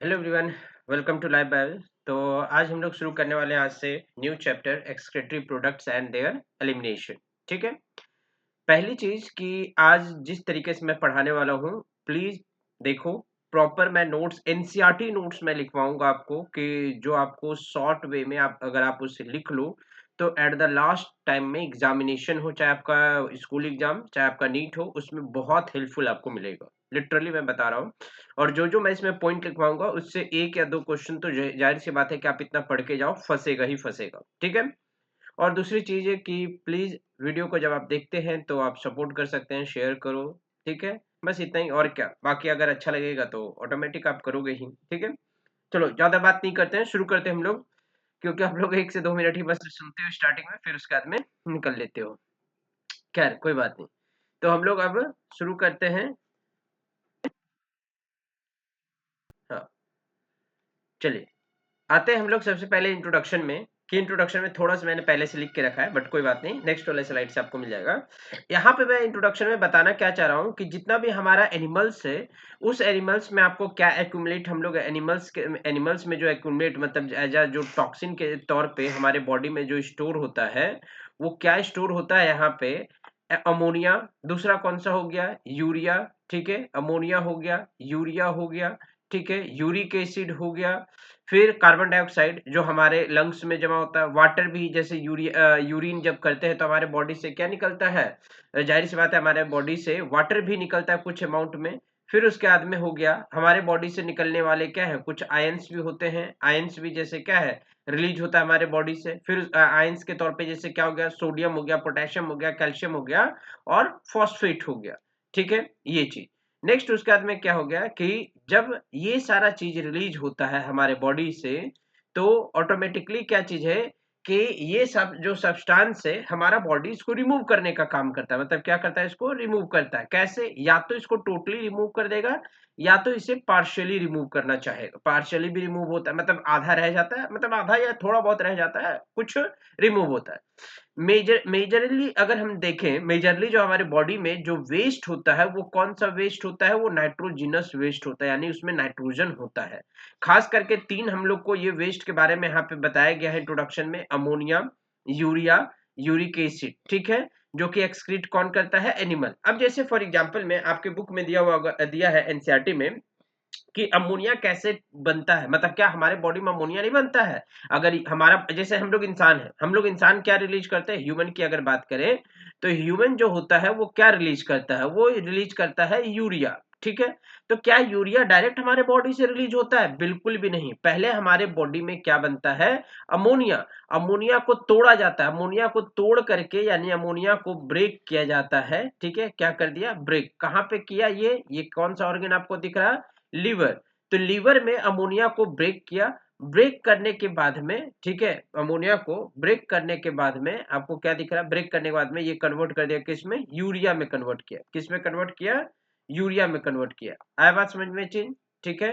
Hello everyone, welcome to live bio. तो आज हम लोग शुरू करने वाले हैं आज से new chapter excretory products and there elimination. ठीक है। पहली चीज कि आज जिस तरीके से मैं पढ़ाने वाला हूँ, प्लीज देखो प्रॉपर। मैं नोट्स एनसीईआरटी नोट्स में लिखवाऊंगा आपको कि जो आपको शॉर्ट वे में आप अगर आप उसे लिख लो तो एट द लास्ट टाइम में एग्जामिनेशन हो, चाहे आपका स्कूल एग्जाम चाहे आपका नीट हो, उसमें बहुत हेल्पफुल आपको मिलेगा। लिटरली मैं बता रहा हूँ। और जो जो मैं इसमें पॉइंट लिखवाऊंगा उससे एक या दो क्वेश्चन तो जाहिर सी बात है कि आप इतना पढ़ के जाओ, फंसेगा ही फंसेगा। ठीक है। और दूसरी चीज है कि प्लीज वीडियो को जब आप देखते हैं तो आप सपोर्ट कर सकते हैं, शेयर करो। ठीक है। बस इतना ही, और क्या। बाकी अगर अच्छा लगेगा तो ऑटोमेटिक आप करोगे ही। ठीक है। चलो ज्यादा बात नहीं करते हैं, शुरू करते हैं हम लोग। क्योंकि आप लोग 1 से 2 मिनट ही बस सुनते हो स्टार्टिंग में, फिर उसके बाद में निकल लेते हो। खैर कोई बात नहीं। तो हम लोग अब शुरू करते हैं। हाँ, चलिए आते हैं हम लोग सबसे पहले इंट्रोडक्शन में। कि इंट्रोडक्शन में थोड़ा सा मैंने पहले से लिख के रखा है, बट कोई बात नहीं, नेक्स्ट वाले स्लाइड से आपको मिल जाएगा। यहाँ पे मैं इंट्रोडक्शन में बताना क्या चाह रहा हूँ कि जितना भी हमारा एनिमल्स है, उस एनिमल्स में आपको क्या एक्यूमुलेट, हम लोग एनिमल्स में जो एक्यूमुलेट मतलब एज जो टॉक्सिन के तौर पे हमारे बॉडी में जो स्टोर होता है, वो क्या स्टोर होता है यहाँ पे। अमोनिया। दूसरा कौन सा हो गया, यूरिया। ठीक है, अमोनिया हो गया, यूरिया हो गया। ठीक है, यूरिक एसिड हो गया। फिर कार्बन डाइऑक्साइड जो हमारे लंग्स में जमा होता है, वाटर भी, जैसे यूरिन जब करते हैं तो हमारे बॉडी से क्या निकलता है, जाहिर सी बात है हमारे बॉडी से वाटर भी निकलता है कुछ अमाउंट में। फिर उसके बाद में हो गया हमारे बॉडी से निकलने वाले क्या है, कुछ आयंस भी होते हैं। आयंस भी जैसे क्या है, रिलीज होता है हमारे बॉडी से। फिर आयंस के तौर पे जैसे क्या हो गया, सोडियम हो गया, पोटेशियम हो गया, कैल्शियम हो गया और फॉस्फेट हो गया। ठीक है, ये चीज। नेक्स्ट उसके बाद में क्या हो गया कि जब ये सारा चीज रिलीज होता है हमारे बॉडी से, तो ऑटोमेटिकली क्या चीज है कि ये सब जो सब्सटेंस है हमारा बॉडी इसको रिमूव करने का काम करता है। मतलब क्या करता है, इसको रिमूव करता है। कैसे, या तो इसको टोटली रिमूव कर देगा या तो इसे पार्शियली रिमूव करना चाहेगा। पार्शियली भी रिमूव होता है, मतलब आधा रह जाता है, मतलब आधा या थोड़ा बहुत रह जाता है, कुछ रिमूव होता है। मेजरली अगर हम देखें, मेजरली जो हमारे बॉडी में जो वेस्ट होता है वो कौन सा वेस्ट होता है, वो नाइट्रोजिनस वेस्ट होता है, यानी उसमें नाइट्रोजन होता है। खास करके तीन हम लोग को ये वेस्ट के बारे में यहाँ पे बताया गया है इंट्रोडक्शन में, अमोनिया, यूरिया, यूरिक एसिड। ठीक है, जो कि एक्सक्रीट कौन करता है, एनिमल। अब जैसे फॉर एग्जांपल में आपके बुक में दिया है एनसीईआरटी में कि अमोनिया कैसे बनता है, मतलब क्या हमारे बॉडी में अमोनिया नहीं बनता है। अगर हमारा, जैसे हम लोग इंसान है, हम लोग इंसान क्या रिलीज करते हैं, ह्यूमन की अगर बात करें तो ह्यूमन जो होता है वो क्या रिलीज करता है, वो रिलीज करता है यूरिया। ठीक है। तो क्या यूरिया डायरेक्ट हमारे बॉडी से रिलीज होता है, बिल्कुल भी नहीं। पहले हमारे बॉडी में क्या बनता है, अमोनिया। अमोनिया को तोड़ा जाता है, अमोनिया को तोड़ करके, यानी अमोनिया को ब्रेक किया जाता है। ठीक है, क्या कर दिया, ब्रेक। कहाँ पे किया, ये कौन सा ऑर्गन आपको दिख रहा है, लीवर। तो लीवर में अमोनिया को ब्रेक किया। ब्रेक करने के बाद में, ठीक है, अमोनिया को ब्रेक करने के बाद में आपको क्या दिख रहा है, ब्रेक करने के बाद में ये कन्वर्ट कर दिया किसमें, यूरिया में कन्वर्ट किया। किसमें कन्वर्ट किया, यूरिया में कन्वर्ट किया। आया बात समझ में चीज। ठीक है,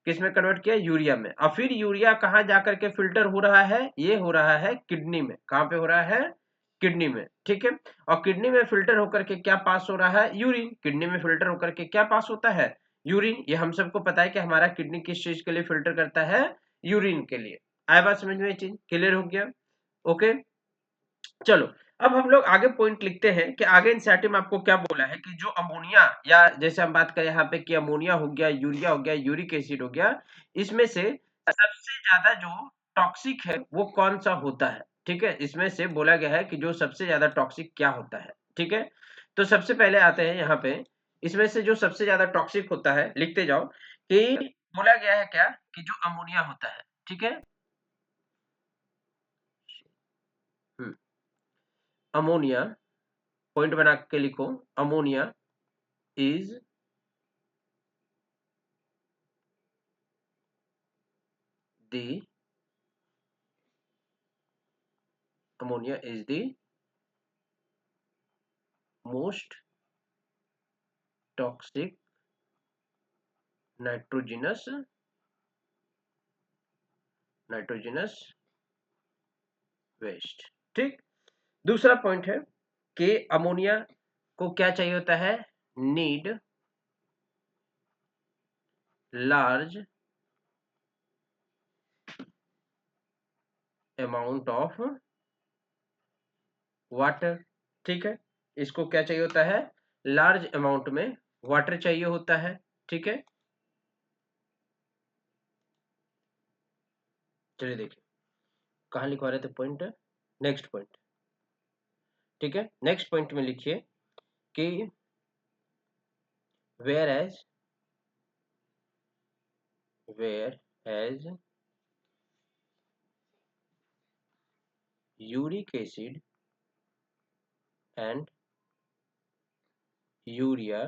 किसमें कन्वर्ट किया, यूरिया में। और फिर यूरिया कहाँ जाकर के फिल्टर हो रहा है, ये हो रहा है किडनी में। कहाँ पे हो रहा है, किडनी में। ठीक है। और किडनी में फिल्टर होकर के क्या पास हो रहा है, यूरिन। किडनी में फिल्टर होकर के क्या पास होता है, यूरिन। ये हम सबको पता है कि हमारा किडनी किस चीज के लिए फिल्टर करता है, यूरिन के लिए। आया बात समझ में, चीज क्लियर हो गया। ओके, चलो। अब हम लोग आगे पॉइंट लिखते हैं कि आगे एनसीईआरटी में आपको क्या बोला है कि जो अमोनिया, या जैसे हम बात करें यहाँ पे कि अमोनिया हो गया, यूरिया हो गया, यूरिक एसिड हो गया, इसमें से सबसे ज्यादा जो टॉक्सिक है वो कौन सा होता है। ठीक है, इसमें से बोला गया है कि जो सबसे ज्यादा टॉक्सिक क्या होता है। ठीक है, तो सबसे पहले आते हैं यहाँ पे, इसमें से जो सबसे ज्यादा टॉक्सिक होता है, लिखते जाओ कि बोला गया है क्या, कि जो अमोनिया होता है। ठीक है, हम्म, अमोनिया, पॉइंट बना के लिखो, ammonia is the ammonia is the most toxic nitrogenous waste. ठीक। दूसरा पॉइंट है कि अमोनिया को क्या चाहिए होता है, need large amount of water. ठीक है, इसको क्या चाहिए होता है, लार्ज अमाउंट में वाटर चाहिए होता है। ठीक है, चलिए देखिए कहाँ लिखवा रहे थे पॉइंट, नेक्स्ट पॉइंट। ठीक है, नेक्स्ट पॉइंट में लिखिए कि whereas uric acid and urea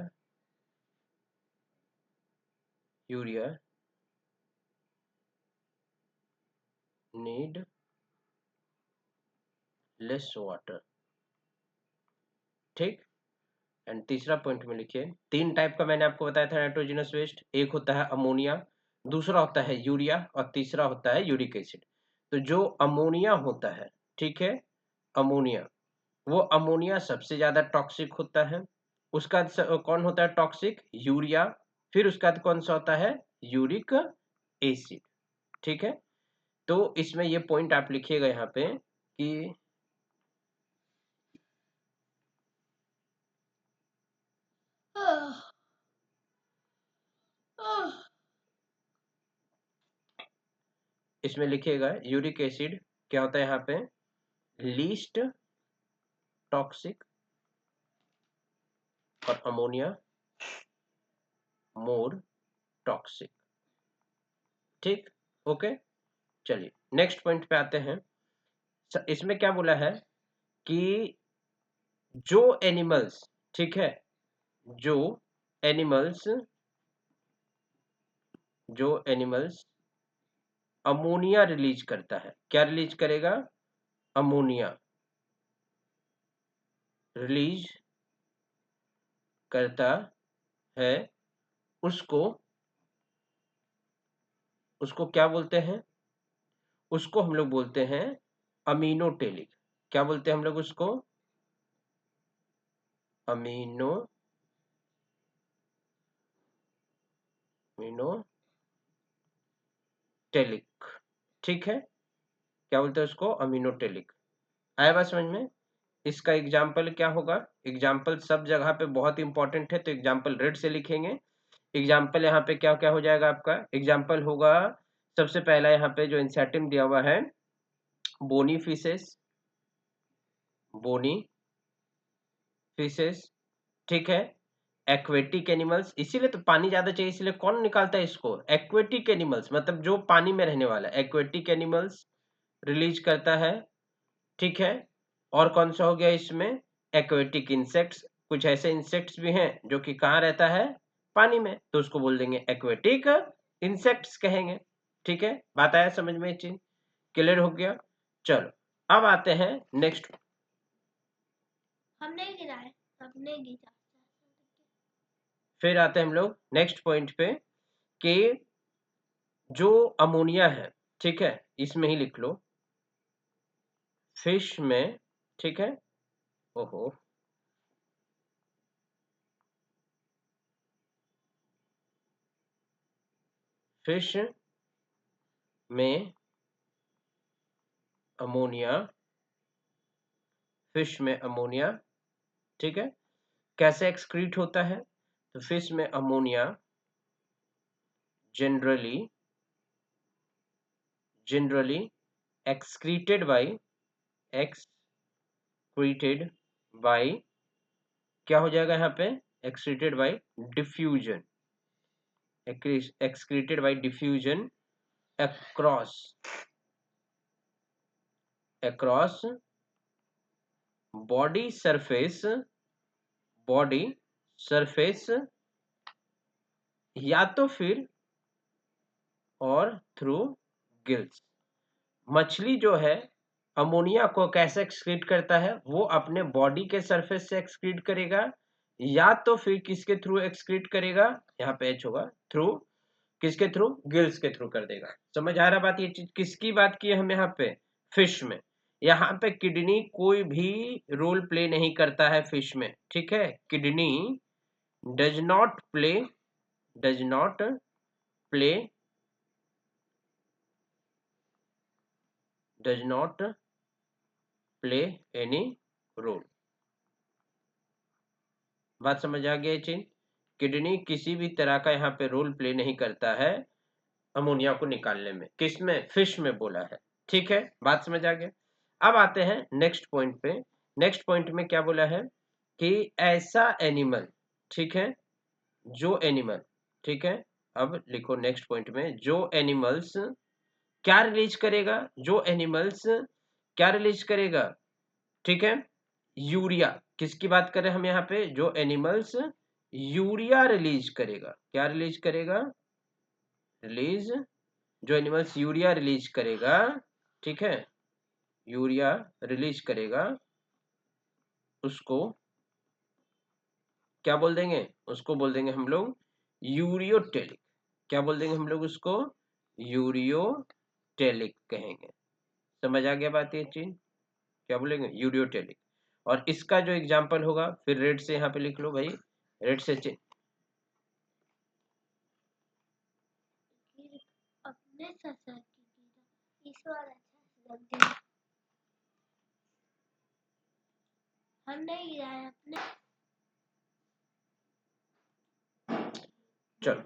need less water. ठीक, एंड तीसरा पॉइंट में लिखिए, तीन टाइप का मैंने आपको बताया था नाइट्रोजनस वेस्ट, एक होता है अमोनिया, दूसरा होता है यूरिया और तीसरा होता है यूरिक एसिड। तो जो अमोनिया होता है, ठीक है, अमोनिया, वो अमोनिया सबसे ज्यादा टॉक्सिक होता है। उसका कौन होता है टॉक्सिक, यूरिया। फिर उसका कौन सा होता है, यूरिक एसिड। ठीक है, तो इसमें ये पॉइंट आप लिखिएगा यहाँ पे कि इसमें लिखिएगा यूरिक एसिड क्या होता है यहाँ पे, लीस्ट टॉक्सिक, और अमोनिया मोर टॉक्सिक। ठीक, ओके, चलिए नेक्स्ट पॉइंट पे आते हैं। इसमें क्या बोला है कि जो एनिमल्स, ठीक है, जो एनिमल्स जो एनिमल्स अमोनिया रिलीज करता है, क्या रिलीज करेगा, अमोनिया रिलीज करता है, उसको उसको क्या बोलते हैं, उसको हम लोग बोलते हैं अमीनोटेलिक। क्या बोलते हैं हम लोग उसको, अमीनो अमीनोटेलिक। ठीक है, क्या बोलते हैं उसको, अमीनोटेलिक। आया बात समझ में। इसका एग्जाम्पल क्या होगा, एग्जाम्पल सब जगह पे बहुत इंपॉर्टेंट है, तो एग्जाम्पल रेड से लिखेंगे। एग्जाम्पल यहाँ पे क्या क्या हो जाएगा आपका, एग्जाम्पल होगा सबसे पहला यहाँ पे जो इंसेटिव दिया हुआ है, बोनी फिशेस, बोनी फिशेस। ठीक है, एक्वेटिक एनिमल्स, इसीलिए तो पानी ज्यादा चाहिए, इसलिए कौन निकालता है इसको, एक्वेटिक एनिमल्स, मतलब जो पानी में रहने वाला है, एक्वेटिक एनिमल्स रिलीज करता है। ठीक है, और कौन सा हो गया इसमें, एक्वेटिक इंसेक्ट्स, कुछ ऐसे इंसेक्ट्स भी हैं जो कि कहाँ रहता है, पानी में, तो उसको बोल देंगे एक्वेटिक इंसेक्ट्स कहेंगे। ठीक है, बात आया समझ में, ये चीज क्लियर हो गया। चलो अब आते हैं नेक्स्ट, हमने गिरा है, सबने गिरा। फिर आते हैं हम लोग नेक्स्ट पॉइंट पे कि जो अमोनिया है, ठीक है, इसमें ही लिख लो, फिश में, ठीक है, ओहो, फिश में अमोनिया, फिश में अमोनिया, ठीक है, कैसे एक्सक्रीट होता है, तो फिश में अमोनिया जनरली एक्सक्रीटेड बाय क्या हो जाएगा यहाँ पे, excreted by diffusion, excreted by diffusion across across body surface, body surface, या तो फिर और थ्रू गिल्स। मछली जो है अमोनिया को कैसे एक्सक्रीट करता है, वो अपने बॉडी के सरफेस से एक्सक्रीट करेगा, या तो फिर किसके थ्रू एक्सक्रीट करेगा, यहाँ पे एच होगा, थ्रू, किसके थ्रू, गिल्स के थ्रू कर देगा। समझ आ रहा बात, ये चीज किसकी बात की है हम यहाँ पे, फिश में। यहाँ पे किडनी कोई भी रोल प्ले नहीं करता है फिश में। ठीक है, kidney does not play does not play does not play any role. बात समझ आ गई चीन? किडनी किसी भी तरह का यहाँ पे रोल प्ले नहीं करता है अमोनिया को निकालने में। किसमें? फिश में बोला है। ठीक है, बात समझ आ गया। अब आते हैं नेक्स्ट पॉइंट पे। नेक्स्ट पॉइंट में क्या बोला है कि ऐसा एनिमल, ठीक है, जो एनिमल, ठीक है, अब लिखो नेक्स्ट पॉइंट में, जो एनिमल्स क्या रिलीज करेगा, जो एनिमल्स क्या रिलीज करेगा, ठीक है, यूरिया। किसकी बात कर रहे हैं हम यहाँ पे? जो एनिमल्स यूरिया रिलीज करेगा। क्या रिलीज करेगा? रिलीज, जो एनिमल्स यूरिया रिलीज करेगा, ठीक है, यूरिया रिलीज करेगा, उसको क्या बोल देंगे? उसको बोल देंगे हम लोग यूरियोटेलिक। क्या बोल देंगे हम लोग उसको? यूरियोटेलिक कहेंगे। समझ आ गया बात ये चीज? क्या बोलेंगे? यूरियोटेलिक। और इसका जो एग्जाम्पल होगा, फिर रेड से यहाँ पे लिख लो भाई, रेड से अपने ससुर की गिरा, ईश्वर अच्छा लग गया। हम नहीं गिराए अपने। चलो,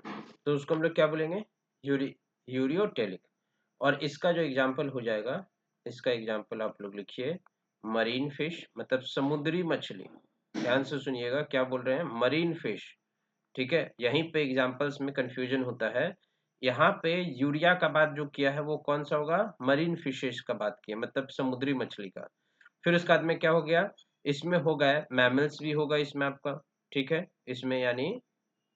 तो उसको हम लोग क्या बोलेंगे? यूरियोटेलिक। और इसका जो एग्जाम्पल हो जाएगा, इसका एग्जाम्पल आप लोग लिखिए मरीन फिश, मतलब समुद्री मछली। ध्यान से सुनिएगा क्या बोल रहे हैं, मरीन फिश। ठीक है, यहीं पे एग्जाम्पल्स में कंफ्यूजन होता है। यहाँ पे यूरिया का बात जो किया है वो कौन सा होगा? मरीन फिशेस का बात किया, मतलब समुद्री मछली का। फिर उसके बाद में क्या हो गया? इसमें हो गया मैमल्स भी होगा इसमें आपका। ठीक है, इसमें यानी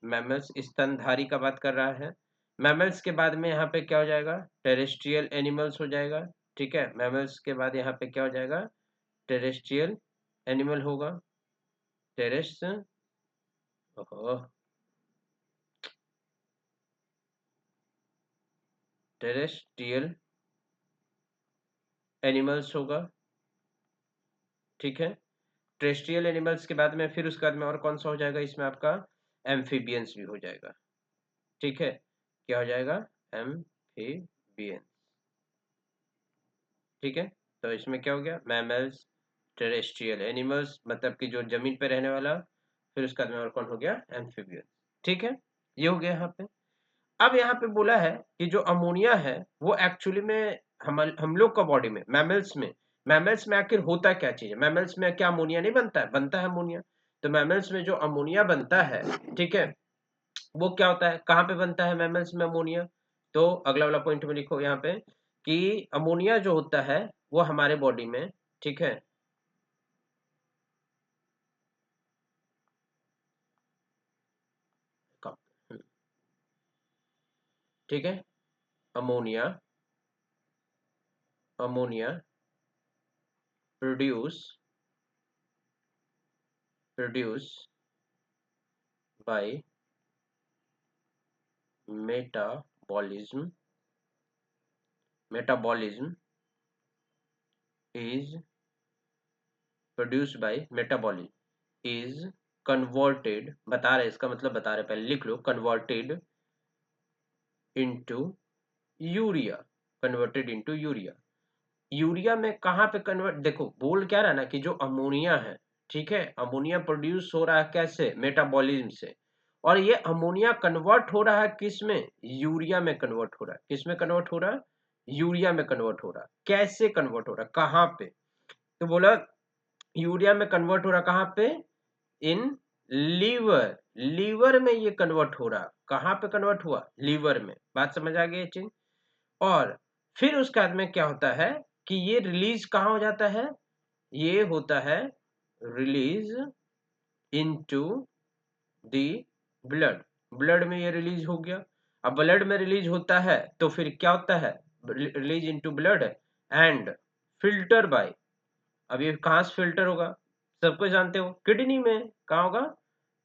मैमल्स स्तनधारी का बात कर रहा है। मैमल्स के बाद में यहाँ पे क्या हो जाएगा? टेरेस्ट्रियल एनिमल्स हो जाएगा। ठीक है, मैमल्स के बाद यहाँ पे क्या हो जाएगा? टेरेस्ट्रियल एनिमल होगा। टेरेस टेरेस्ट्रियल एनिमल्स होगा। ठीक है, टेरेस्ट्रियल एनिमल्स के बाद में फिर उसके बाद में और कौन सा हो जाएगा इसमें आपका? एम्फीबियंस भी हो जाएगा। ठीक है, क्या हो जाएगा? एम्फीबियंस। ठीक है, तो इसमें क्या हो गया? मैमल्स, टेरेस्ट्रियल एनिमल्स, मतलब कि जो जमीन पे रहने वाला, फिर उसके बाद में और कौन हो गया? एम्फीबियंस। ठीक है, ये हो गया यहाँ पे। अब यहाँ पे बोला है कि जो अमोनिया है वो एक्चुअली में हम लोग का बॉडी में, मैमल्स में आखिर होता क्या चीज है? मैमल्स में क्या अमोनिया नहीं बनता है? बनता है अमोनिया। तो मैमल्स में जो अमोनिया बनता है, ठीक है, वो क्या होता है? कहाँ पे बनता है मैमल्स में अमोनिया? तो अगला वाला पॉइंट में लिखो यहाँ पे कि अमोनिया जो होता है वो हमारे बॉडी में, ठीक है, ठीक है, ammonia ammonia produce by metabolism is produced by metabolism is converted, बता रहे इसका मतलब बता रहे, पहले लिख लो, converted into यूरिया। यूरिया में कहाँ पे कन्वर्ट? देखो बोल क्या रहा है ना कि जो अमोनिया है, ठीक है, अमोनिया प्रोड्यूस हो रहा है कैसे? मेटाबॉलिज्म से। और ये अमोनिया कन्वर्ट हो रहा है किस में? यूरिया में कन्वर्ट हो रहा है। किस में कन्वर्ट हो रहा है? यूरिया में कन्वर्ट हो रहा है। कैसे कन्वर्ट हो रहा है? कहाँ पे? तो बोला यूरिया में कन्वर्ट हो रहा कहाँ पे? इन लीवर में ये कन्वर्ट हो रहा। कहाँ पे कन्वर्ट हुआ? लीवर में। बात समझ आ गई चीज? और फिर उसके बाद में क्या होता है कि ये रिलीज कहाँ हो जाता है? ये होता है रिलीज इनटू दी ब्लड में ये रिलीज हो गया। अब ब्लड में रिलीज होता है तो फिर क्या होता है? Release into blood and filter by. अब ये कहाँ से फिल्टर होगा? सबको जानते हो, किडनी में। कहाँ होगा?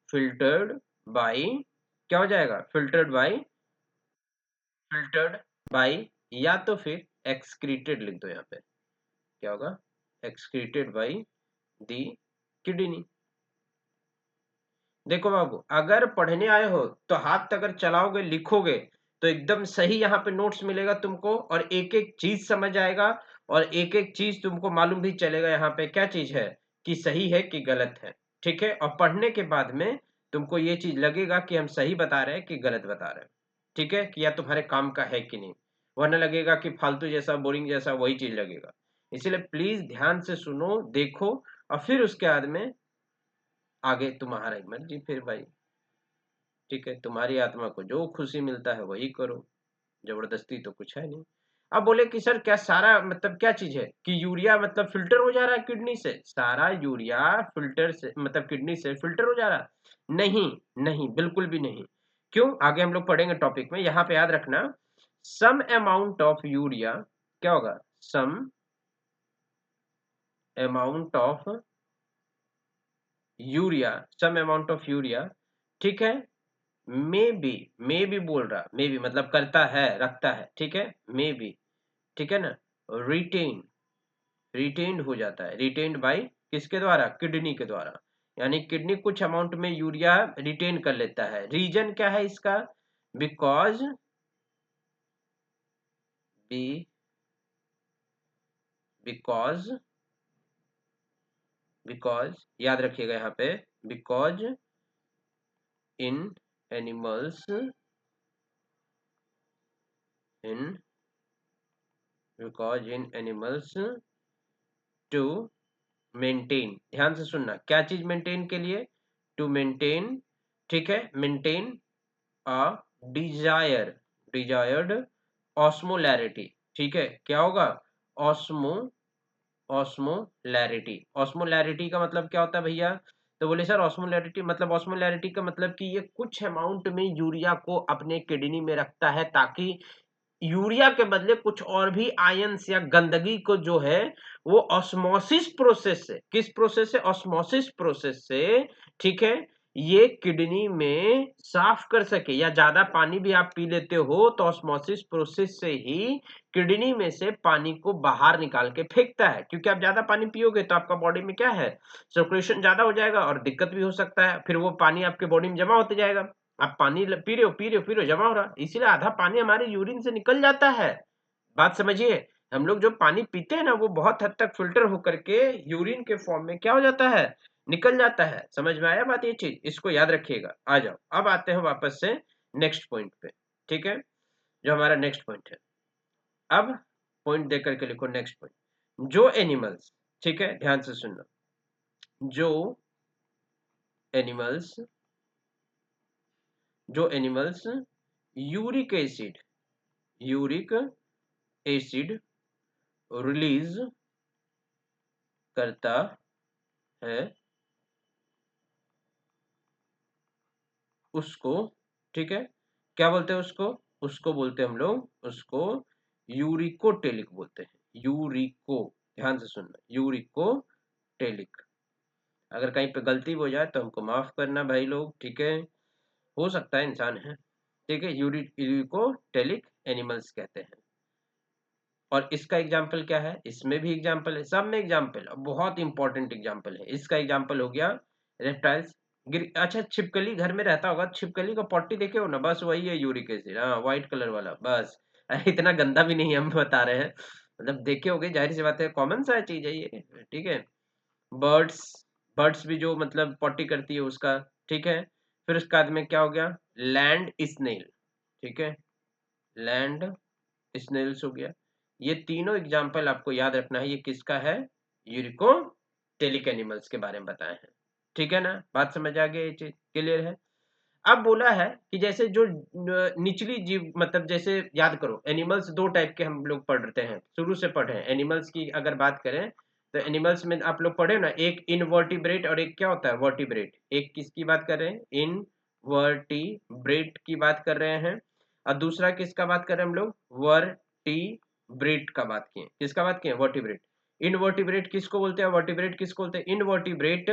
फिल्टर्ड बाय, क्या हो जाएगा? फिल्टर्ड बाय, या तो फिर एक्सक्रीटेड लिख दो यहाँ पे। क्या होगा? Excreted by the kidney. देखो बाबू, अगर पढ़ने आए हो तो हाथ अगर चलाओगे, लिखोगे, तो एकदम सही यहाँ पे नोट्स मिलेगा तुमको और एक एक चीज समझ आएगा। और एक एक चीज तुमको मालूम भी चलेगा यहाँ पे क्या चीज है कि सही है कि गलत है, ठीक है। और पढ़ने के बाद में तुमको ये चीज लगेगा कि हम सही बता रहे हैं कि गलत बता रहे हैं, ठीक है, कि या तुम्हारे काम का है कि नहीं, वरना लगेगा कि फालतू जैसा बोरिंग जैसा वही चीज लगेगा। इसीलिए प्लीज ध्यान से सुनो, देखो, और फिर उसके बाद में आगे तुम्हारा मर्जी फिर भाई, ठीक है, तुम्हारी आत्मा को जो खुशी मिलता है वही करो, जबरदस्ती तो कुछ है नहीं। अब बोले कि सर क्या सारा मतलब क्या चीज है कि यूरिया मतलब फिल्टर हो जा रहा है किडनी से, सारा यूरिया फिल्टर से मतलब किडनी से फिल्टर हो जा रहा है? नहीं, नहीं, बिल्कुल भी नहीं। क्यों? आगे हम लोग पढ़ेंगे टॉपिक में, यहाँ पे याद रखना, सम अमाउंट ऑफ यूरिया क्या होगा, some amount of urea, some amount of urea, ठीक है, मे बी बोल रहा, मे बी मतलब करता है, रखता है, ठीक है, मे बी, ठीक है ना, रिटेन, रिटेन्ड हो जाता है, रिटेन्ड बाय किसके द्वारा, किडनी के द्वारा, यानी किडनी कुछ अमाउंट में यूरिया रिटेन कर लेता है। रीजन क्या है इसका, बिकॉज बी बिकॉज बिकॉज याद रखिएगा यहाँ पे, because in animals, in because in animals to maintain, ध्यान से सुनना, क्या चीज मेंटेन के लिए, टू मेंटेन, ठीक है, maintain a desire, desired osmolarity, ठीक है, क्या होगा, ऑस्मो ऑस्मोलैरिटी, ऑस्मोलैरिटी का मतलब क्या होता है भैया, तो बोले सर ऑस्मोलैरिटी मतलब, ऑस्मोलैरिटी का मतलब कि ये कुछ अमाउंट में यूरिया को अपने किडनी में रखता है ताकि यूरिया के बदले कुछ और भी आयंस या गंदगी को जो है वो ऑस्मोसिस प्रोसेस से, किस प्रोसेस से, ऑस्मोसिस प्रोसेस से, ठीक है, ये किडनी में साफ कर सके। या ज्यादा पानी भी आप पी लेते हो तो ऑस्मोसिस प्रोसेस से ही किडनी में से पानी को बाहर निकाल के फेंकता है, क्योंकि आप ज्यादा पानी पियोगे तो आपका बॉडी में क्या है, सर्कुलेशन ज्यादा हो जाएगा और दिक्कत भी हो सकता है, फिर वो पानी आपके बॉडी में जमा होते जाएगा। आप पानी पी रहे हो पी रहे हो पी रहे हो, जमा हो रहा, इसीलिए आधा पानी हमारे यूरिन से निकल जाता है। बात समझिए, हम लोग जो पानी पीते हैं ना वो बहुत हद तक फिल्टर होकर के यूरिन के फॉर्म में क्या हो जाता है, निकल जाता है। समझ में आया बात, ये चीज इसको याद रखिएगा। आ जाओ अब आते हैं वापस से नेक्स्ट पॉइंट पे, ठीक है, जो हमारा नेक्स्ट पॉइंट है। अब पॉइंट दे करके लिखो नेक्स्ट पॉइंट, जो एनिमल्स, ठीक है, ध्यान से सुनना, जो एनिमल्स, जो animals uric acid, uric acid release करता है उसको, ठीक है, क्या बोलते हैं उसको, उसको बोलते हैं हम लोग, उसको यूरिकोटेलिक बोलते हैं, यूरिको, ध्यान से सुनना, यूरिकोटेलिक। अगर कहीं पे गलती हो जाए तो हमको माफ करना भाई लोग, ठीक है, हो सकता है इंसान है, ठीक है, यूरिकोटेलिक एनिमल्स कहते हैं। और इसका एग्जाम्पल क्या है, इसमें भी एग्जाम्पल है, सब में एग्जाम्पल, बहुत इंपॉर्टेंट एग्जाम्पल है। इसका एग्जाम्पल हो गया रेप्टाइल्स, अच्छा छिपकली घर में रहता होगा, छिपकली का पॉटी देखे हो ना, बस वही है यूरिक एसिड, हाँ व्हाइट कलर वाला बस। अरे इतना गंदा भी नहीं है, हम बता रहे हैं, मतलब देखे होगे, जाहिर सी बात है, कॉमन सा चीज है ये, ठीक है। बर्ड्स, बर्ड्स भी जो मतलब पॉटी करती है उसका, ठीक है। फिर उसके बाद में क्या हो गया, लैंड स्नेल, ठीक है, लैंड स्नेल्स हो गया। ये तीनों एग्जाम्पल आपको याद रखना है, ये किसका है, यूरिकोटेलिक एनिमल्स के बारे में बताए हैं, ठीक है ना, बात समझ आ गई, ये चीज क्लियर है। अब बोला है कि जैसे जो निचली जीव मतलब जैसे याद करो, एनिमल्स दो टाइप के हम लोग पढ़ते हैं, शुरू से पढ़े हैं एनिमल्स की, अगर बात करें तो एनिमल्स में आप लोग पढ़े ना, एक इनवर्टिब्रेट और एक क्या होता है, वर्टिब्रेट। एक किसकी बात कर रहे हैं, इनवर्टिब्रेट की बात कर रहे हैं, और दूसरा किसका बात कर रहे हैं हम लोग, वर्टिब्रेट का बात किए, किसका बात किए, वर्टिब्रेट। इनवर्टिब्रेट किसको बोलते हैं, वर्टिब्रेट किसको बोलते हैं, इनवर्टिब्रेट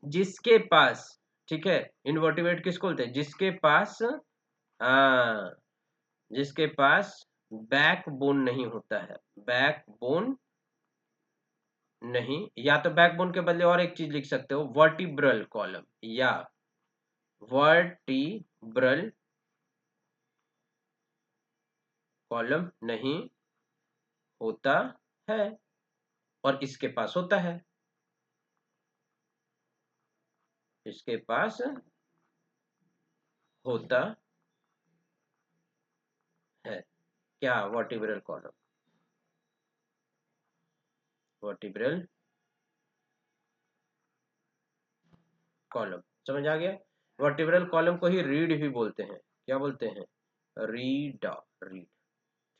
जिसके पास, ठीक है, इनवर्टिब्रेट किसको बोलते हैं, जिसके पास, हाँ, जिसके पास बैक बोन नहीं होता है, बैक बोन नहीं, या तो बैक बोन के बदले और एक चीज लिख सकते हो, वर्टिब्रल कॉलम, या वर्टिब्रल कॉलम नहीं होता है और इसके पास होता है, इसके पास होता है क्या? वर्टिब्रल कॉलम, वर्टिब्रल कॉलम, समझ आ गया? वर्टिब्रल कॉलम को ही रीड भी बोलते हैं, क्या बोलते हैं? Read, read.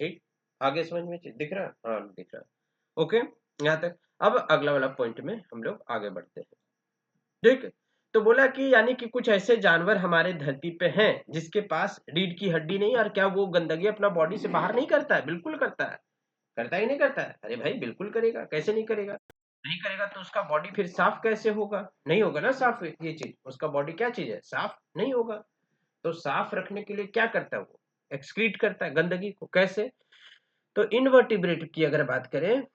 ठीक, आगे समझ में दिख रहा है? हाँ दिख रहा है। ओके, यहाँ तक। अब अगला वाला पॉइंट में हम लोग आगे बढ़ते हैं। ठीक, तो बोला कि यानी कि कुछ ऐसे जानवर हमारे धरती पे हैं जिसके पास रीढ़ की हड्डी नहीं, और क्या वो गंदगी अपना बॉडी से बाहर नहीं करता है? बिल्कुल करता है। करता ही नहीं करता है? अरे भाई बिल्कुल करेगा, कैसे नहीं करेगा? नहीं करेगा तो उसका बॉडी फिर साफ कैसे होगा? नहीं होगा ना साफ, ये चीज, उसका बॉडी क्या चीज है? साफ नहीं होगा। तो साफ रखने के लिए क्या करता है वो? एक्सक्रीट करता है गंदगी को। कैसे? तो इनवर्टिब्रेट की अगर बात करें,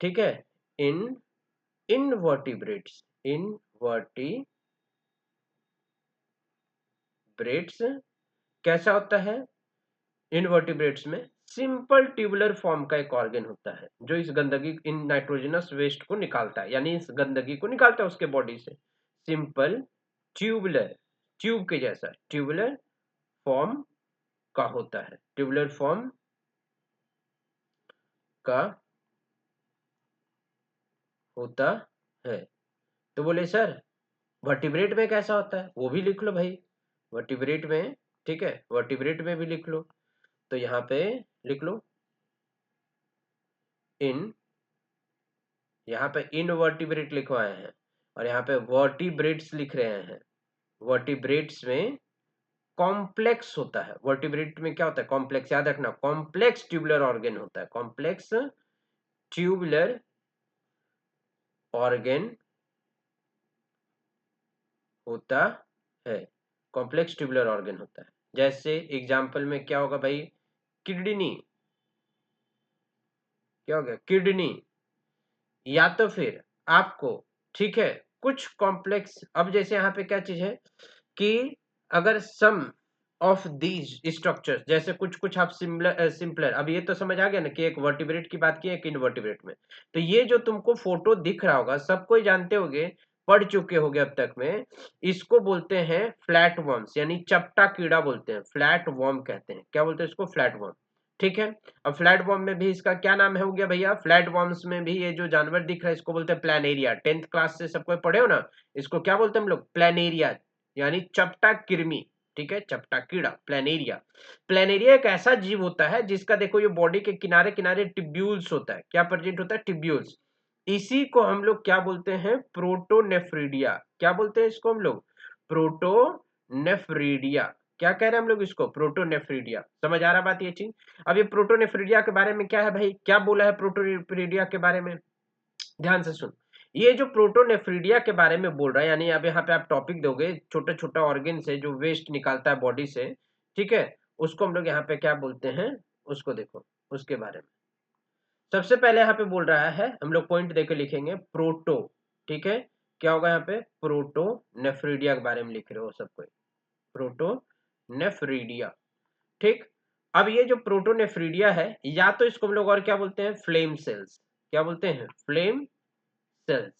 ठीक है, इनवर्टिब्रेट्स कैसा होता है? इनवर्टिब्रेट्स में सिंपल ट्यूबुलर फॉर्म का एक ऑर्गन होता है जो इस गंदगी, इन नाइट्रोजनस वेस्ट को निकालता है, यानी इस गंदगी को निकालता है उसके बॉडी से। सिंपल ट्यूबुलर, ट्यूब के जैसा ट्यूबुलर फॉर्म का होता है, ट्यूबुलर फॉर्म का होता है। तो बोले सर वर्टिब्रेट में कैसा होता है? वो भी लिख लो भाई, वर्टिब्रेट में, ठीक है, वर्टिब्रेट में भी लिख लो। तो यहाँ पे लिख लो यहाँ पे इनवर्टिब्रेट लिखवाए हैं और यहाँ पे वर्टिब्रेट्स लिख रहे हैं। वर्टिब्रेट्स में कॉम्प्लेक्स होता है। वर्टिब्रेट में क्या होता है? कॉम्प्लेक्स, याद रखना, कॉम्प्लेक्स ट्यूबुलर ऑर्गन होता है, कॉम्प्लेक्स ट्यूबुलर ऑर्गन होता है, कॉम्प्लेक्स ट्यूबुलर ऑर्गन होता है। जैसे एग्जांपल में क्या होगा भाई? किडनी, क्या हो गया? किडनी। या तो फिर आपको, ठीक है, कुछ कॉम्प्लेक्स, अब जैसे यहाँ पे क्या चीज है कि अगर सम ऑफ दीज स्ट्रक्चर्स, जैसे कुछ कुछ आप सिंपलर, अब ये तो समझ आ गया ना कि एक वर्टिब्रेट की बात की है, एक इनवर्टिब्रेट में। तो ये जो तुमको फोटो दिख रहा होगा, सब कोई जानते होंगे, पढ़ चुके होंगे अब तक में, इसको बोलते हैं फ्लैट वर्म्स, यानी चपटा कीड़ा बोलते हैं, फ्लैट वर्म कहते हैं। क्या बोलते हैं इसको? Flat worm. ठीक है, अब फ्लैट वर्म में भी इसका क्या नाम है हो गया भैया? फ्लैट वर्म्स में भी ये जो जानवर दिख रहा है इसको बोलते हैं प्लानेरिया। 10th क्लास से सबको पढ़े हो ना, इसको क्या बोलते हैं हम लोग? प्लानेरिया, यानी चपटा कृमि। ठीक है, चपटा कीड़ा, प्लानेरिया। प्लानेरिया एक ऐसा जीव होता है जिसका देखो ये बॉडी के किनारे किनारे टिब्यूल्स होता है। क्या प्रेजेंट होता है? टिब्यूल्स। इसी को हम लोग क्या बोलते हैं? प्रोटोनेफ्रीडिया। क्या बोलते हैं इसको हम लोग? प्रोटोनेफ्रीडिया। क्या कह रहे हैं हम लोग इसको? प्रोटोनेफ्रीडिया। समझ आ रहा बात ये चीज? अब ये प्रोटोनेफ्रीडिया के बारे में क्या है भाई? क्या बोला है प्रोटोनेफ्रीडिया के बारे में? ध्यान से सुन। ये जो प्रोटोनेफ्रीडिया के बारे में बोल रहा है, यानी अब यहाँ पे आप टॉपिक दोगे, छोटा छोटा ऑर्गन से जो वेस्ट निकालता है बॉडी से, ठीक है, उसको हम लोग यहाँ पे क्या बोलते हैं, उसको देखो, उसके बारे में। सबसे पहले यहाँ पे बोल रहा है, हम लोग पॉइंट देके लिखेंगे प्रोटो, ठीक है, क्या होगा यहाँ पे? प्रोटोनेफ्रीडिया के बारे में लिख रहे हो सब कोई, प्रोटोनेफ्रीडिया। ठीक, अब ये जो प्रोटोनेफ्रीडिया है, या तो इसको हम लोग और क्या बोलते हैं? Flame cells. क्या बोलते हैं? Flame cells.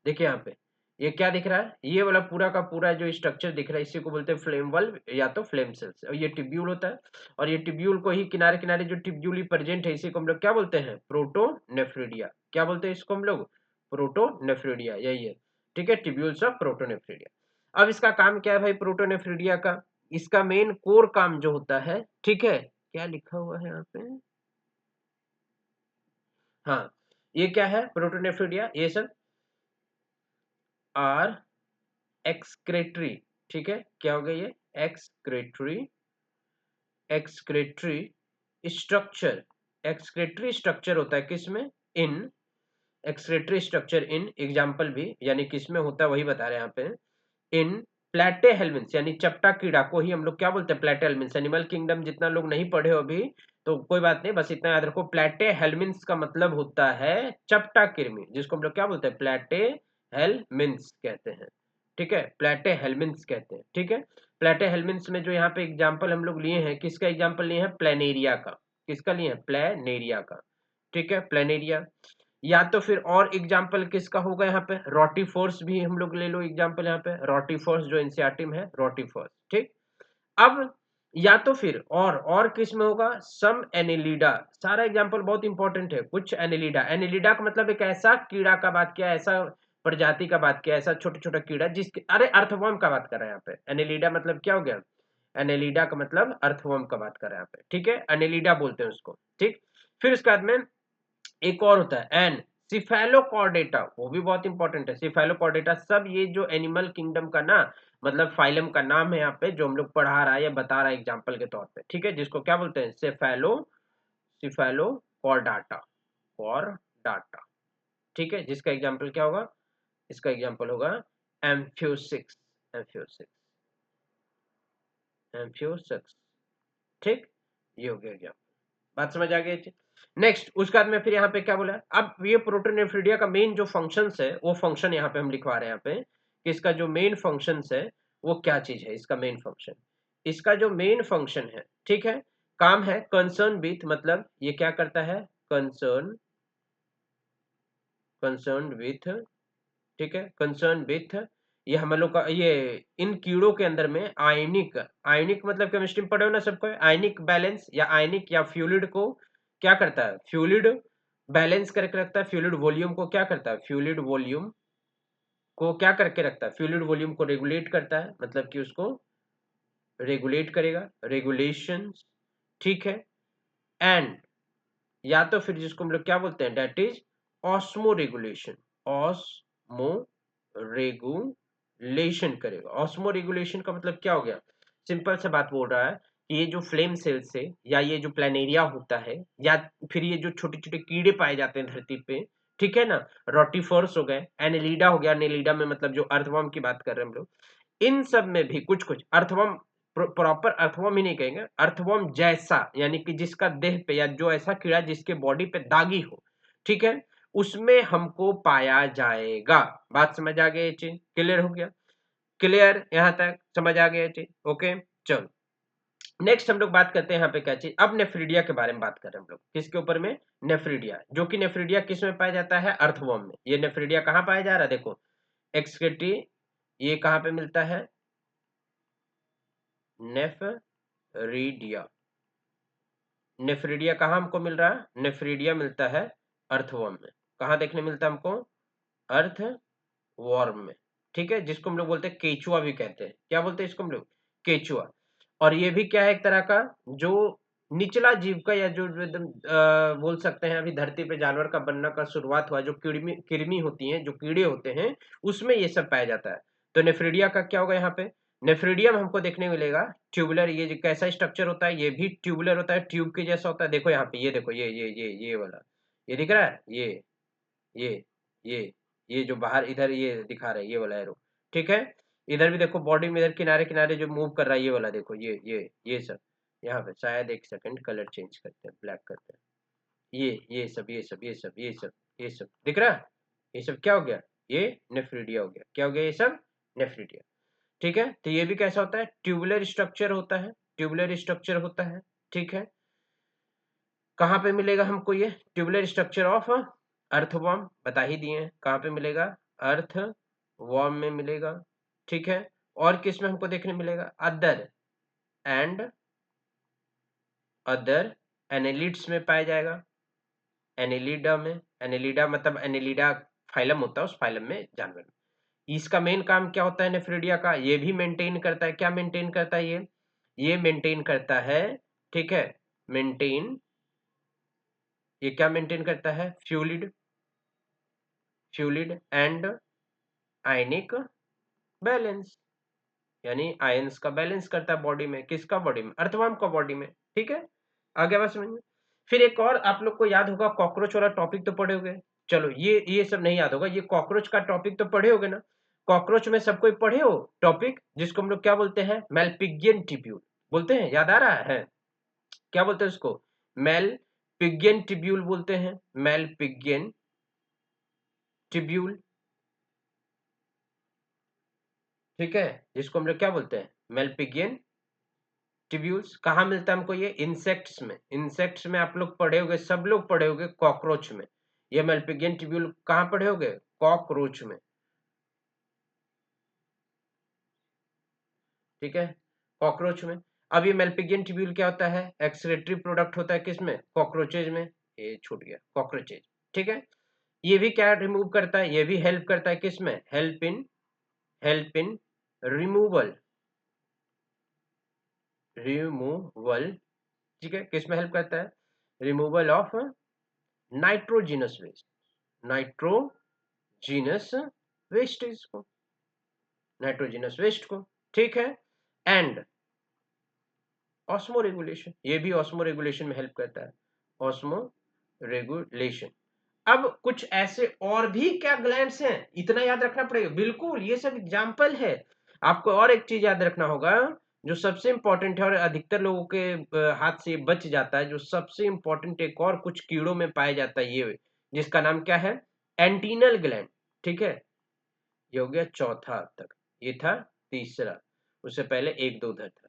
देखिए यहाँ पे ये क्या दिख रहा है? ये वाला पूरा का पूरा जो स्ट्रक्चर दिख रहा है इसी को बोलते हैं फ्लेम बल्ब या तो फ्लेम सेल्स। और ये टिब्यूल होता है, और ये टिब्यूल को ही किनारे किनारे जो टिब्यूली प्रेजेंट है इसी को हम लोग क्या बोलते हैं? प्रोटोनेफ्रीडिया। क्या बोलते हैं इसको हम लोग? प्रोटोनेफ्रीडिया, यही है। ठीक है, टिब्यूल्स ऑफ प्रोटोनेफ्रीडिया। अब इसका काम क्या है भाई प्रोटोनेफ्रीडिया का? इसका मेन कोर काम जो होता है, ठीक है, क्या लिखा हुआ है यहाँ पे? हाँ, ये क्या है प्रोटोनेफ्रीडिया? ये सब आर एक्सक्रेटरी। ठीक है, क्या हो गया ये? Excretory, excretory structure. Excretory structure होता है किसमें? इन एक्सक्रेटरी स्ट्रक्चर इन, एग्जाम्पल भी, यानी किसमें होता है वही बता रहे हैं यहाँ पे। इन प्लेटेहेल्मिन्थ्स, यानी चपटा कीड़ा को ही हम लोग क्या बोलते हैं? प्लेटेहेल्मिन्थ्स। एनिमल किंगडम जितना लोग नहीं पढ़े हो अभी तो कोई बात नहीं, बस इतना याद रखो, प्लेटेहेल्मिन्थ्स का मतलब होता है चपटा कृमि, जिसको हम लोग क्या बोलते हैं? प्लेटेहेल्मिन्थ्स कहते हैं। ठीक है, प्लेटेहेल्मिन्थ्स कहते हैं। ठीक है, प्लेटेहेल्मिन्थ्स में जो यहाँ पे एग्जाम्पल हम लोग लिए हैं, किसका एग्जाम्पल लिए हैं? प्लेनेरिया का। किसका लिए हैं, प्लेनेरिया का, ठीक है, प्लेनेरिया। या तो फिर और एग्जाम्पल किसका होगा यहाँ पे, रोटीफोर्स भी हम लोग ले लो एग्जाम्पल यहाँ पे, रोटीफोर्स जो एनसीईआरटी में है, रोटीफोर्स, ठीक। अब या तो फिर और किस में होगा, सम एनिलिडा, सारा एग्जांपल बहुत इंपॉर्टेंट है, कुछ एनिलिडा, एनिलिडा का मतलब एक ऐसा कीड़ा का बात किया, ऐसा प्रजाति का बात किया, ऐसा छोटा छोटा कीड़ा जिसके, अरे अर्थवर्म का बात कर रहे हैं यहाँ पे, एनिलिडा मतलब क्या हो गया, एनिलिडा का मतलब अर्थवर्म का बात कर रहे हैं यहाँ पे, ठीक है, एनिलिडा बोलते हैं उसको, ठीक। फिर उसके बाद में एक और होता है एन सिफेलोकॉर्डेटा, वो भी बहुत इंपॉर्टेंट है, सिफेलोकॉर्डेटा, सब ये जो एनिमल किंगडम का ना मतलब फाइलम का नाम है यहाँ पे, जो हम लोग पढ़ा रहा है या बता रहा है एग्जाम्पल के तौर पे, ठीक है, जिसको क्या बोलते हैं, सिफेलोकॉर्डाटा, कॉर्डाटा, ठीक है, जिसका एग्जाम्पल क्या होगा, इसका एग्जाम्पल होगा एम्फियोसिक्स, एम्फियोसिक्स, एम्फियोसिक्स, ठीक, ये हो गया एग्जाम्पल, बात समझ आ गई। नेक्स्ट उसके बाद में फिर यहाँ पे क्या बोला है, अब ये प्रोटोनेफ्रिडिया का मेन जो फंक्शंस है वो फंक्शन यहाँ पे हम लिखवा रहे हैं यहाँ पे, कि इसका जो मेन फंक्शंस है वो क्या चीज है, इसका मेन फंक्शन, इसका जो मेन फंक्शन है, ठीक है, काम है कंसर्न विथ, मतलब ये क्या करता है, कंसर्न विथ, ठीक है, कंसर्न विथ, ये हम लोग का ये इन कीड़ों के अंदर में आयनिक, आयनिक मतलब केमिस्ट्री में पढ़े हो ना सबको, आयनिक बैलेंस या आयनिक या फ्लूइड को क्या करता है, फ्लूइड बैलेंस करके रखता है, फ्लूइड वॉल्यूम को क्या करता है, फ्लूइड वॉल्यूम को क्या करके रखता है, फ्लूइड वॉल्यूम को रेगुलेट करता है, मतलब कि उसको रेगुलेट करेगा, रेगुलेशन, ठीक है, एंड या तो फिर जिसको हम लोग क्या बोलते हैं, that is osmo regulation, osmo regulation करेगा, ऑस्मो रेगुलेशन का मतलब क्या हो गया, सिंपल सा बात बोल रहा है कि ये जो फ्लेम सेल से या ये जो प्लानेरिया होता है या फिर ये जो छोटे छोटे कीड़े पाए जाते हैं धरती पे, ठीक है ना, रोटीफर्स हो गए, एनेलिडा हो गया, एनेलिडा में मतलब जो अर्थवर्म की बात कर रहे हैं हम लोग, इन सब में भी कुछ कुछ अर्थवर्म, प्रॉपर अर्थवर्म ही नहीं कहेंगे, अर्थवर्म जैसा, यानी कि जिसका देह पे या जो ऐसा कीड़ा जिसके बॉडी पे दागी हो, ठीक है, उसमें हमको पाया जाएगा, बात समझ आ गई, चीज क्लियर हो गया, क्लियर यहाँ तक समझ आ गया चीज, ओके। चलो नेक्स्ट हम लोग बात करते हैं यहाँ पे क्या चीज, अब नेफ्रीडिया के बारे में बात कर रहे हैं हम लोग, किसके ऊपर में, नेफ्रीडिया, जो कि नेफ्रीडिया किस में पाया जाता है, अर्थवर्म में, ये नेफ्रीडिया कहाँ पाया जा रहा है, देखो एक्सक्रीटी, ये कहाँ पे मिलता है, नेफ्रीडिया, नेफ्रीडिया कहाँ हमको मिल रहा है, नेफ्रीडिया मिलता है अर्थवर्म में, कहाँ देखने मिलता है हमको, अर्थवर्म में, ठीक है, जिसको हम लोग बोलते हैं केचुआ भी कहते हैं, क्या बोलते हैं इसको हम लोग, केचुआ। और ये भी क्या है, एक तरह का जो निचला जीव का या जो एकदम बोल सकते हैं अभी धरती पे जानवर का बनना का शुरुआत हुआ, जो कृमि कृमि होती हैं, जो कीड़े होते हैं, उसमें ये सब पाया जाता है। तो नेफ्रीडिया का क्या होगा यहाँ पे, नेफ्रीडियम हमको देखने मिलेगा ट्यूबुलर, ये जो कैसा स्ट्रक्चर होता है, ये भी ट्यूबुलर होता है, ट्यूब के जैसा होता है, देखो यहाँ पे, ये देखो ये वाला, ये दिख रहा है, ये ये ये जो बाहर इधर ये दिखा रहा है, ये वाला एरो, ठीक है, इधर भी देखो बॉडी में इधर किनारे किनारे जो मूव कर रहा है, ये वाला देखो, ये सब, यहाँ पे शायद एक सेकंड कलर चेंज करते हैं, ब्लैक करते हैं, ये सब दिख रहा है, ये सब क्या हो गया, ये नेफ्रीडिया हो गया, क्या हो गया ये सब, नेफ्रीडिया, ठीक है, तो ये भी कैसा होता है, ट्यूबुलर स्ट्रक्चर होता है, ट्यूबुलर स्ट्रक्चर होता है, ठीक है, कहाँ पे मिलेगा हमको ये ट्यूबुलर स्ट्रक्चर ऑफ अर्थवर्म, बता ही दिए हैं कहाँ पे मिलेगा, अर्थवर्म में मिलेगा, ठीक है, और किस में हमको देखने मिलेगा, अदर एंड अदर एनेलिड्स में पाया जाएगा, एनेलिडा में, एनेलिडा मतलब एनेलिडा फाइलम होता है, उस फाइलम में जानवर में। इसका मेन काम क्या होता है नेफ्रीडिया का, ये भी मेंटेन करता है, क्या मेंटेन करता है ये मेंटेन करता है, ठीक है, मेंटेन, ये क्या मेंटेन करता है, फ्लूइड एंड आयनिक बैलेंस, यानी आयंस का बैलेंस करता है बॉडी में, किसका बॉडी में, अर्थवर्म का बॉडी में, ठीक है, आगे बात समझ में। फिर एक और आप लोग को याद होगा, कॉकरोच वाला टॉपिक तो पढ़े होगे, चलो ये सब नहीं याद होगा, ये कॉकरोच का टॉपिक तो पढ़े होगे ना, कॉकरोच में सब कोई पढ़े हो टॉपिक, जिसको हम लोग क्या बोलते हैं, मेलपिगियन टिब्यूल बोलते हैं, याद आ रहा है, क्या बोलते हैं उसको, मेलपिगियन टिब्यूल बोलते हैं, मेलपिगियन टिब्यूल, ठीक है, जिसको हम लोग क्या बोलते हैं, मेलपिगियन ट्यूब्यूल्स कहाँ मिलता है हमको? ये इंसेक्ट्स में। इंसेक्ट्स में आप लोग पढ़े होगे, सब लोग पढ़े होगे कॉकरोच में। ये मेल्पिगियन ट्यूब्यूल कहाँ पढ़े होगे? कॉकरोच में, ठीक है, कॉकरोच में। अब ये मेल्पिगियन ट्यूब्यूल क्या होता है? एक्सक्रीटरी प्रोडक्ट होता है किसमें? कॉकरोचेज में। ये छूट गया, कॉकरोचेज, ठीक है। ये भी क्या रिमूव करता है? ये भी हेल्प करता है किसमें? हेल्प इन रिमूवल, रिमूवल, ठीक है, किसमें हेल्प करता है? Removal of nitrogenous waste, nitrogenous wastage को, नाइट्रोजिनस वेस्ट को, ठीक है। एंड ऑस्मो रेगुलेशन, ये भी ऑस्मो रेगुलेशन में हेल्प करता है, ऑस्मो रेगुलेशन। अब कुछ ऐसे और भी क्या ग्लैंड्स हैं, इतना याद रखना पड़ेगा, बिल्कुल ये सब एग्जाम्पल है। आपको और एक चीज याद रखना होगा जो सबसे इंपॉर्टेंट है और अधिकतर लोगों के हाथ से बच जाता है, जो सबसे इंपॉर्टेंट एक और कुछ कीड़ों में पाया जाता है, ये जिसका नाम क्या है? एंटीनल ग्लैंड, ठीक है। ये हो गया चौथा अब तक, ये था तीसरा, उससे पहले एक दो उधर था।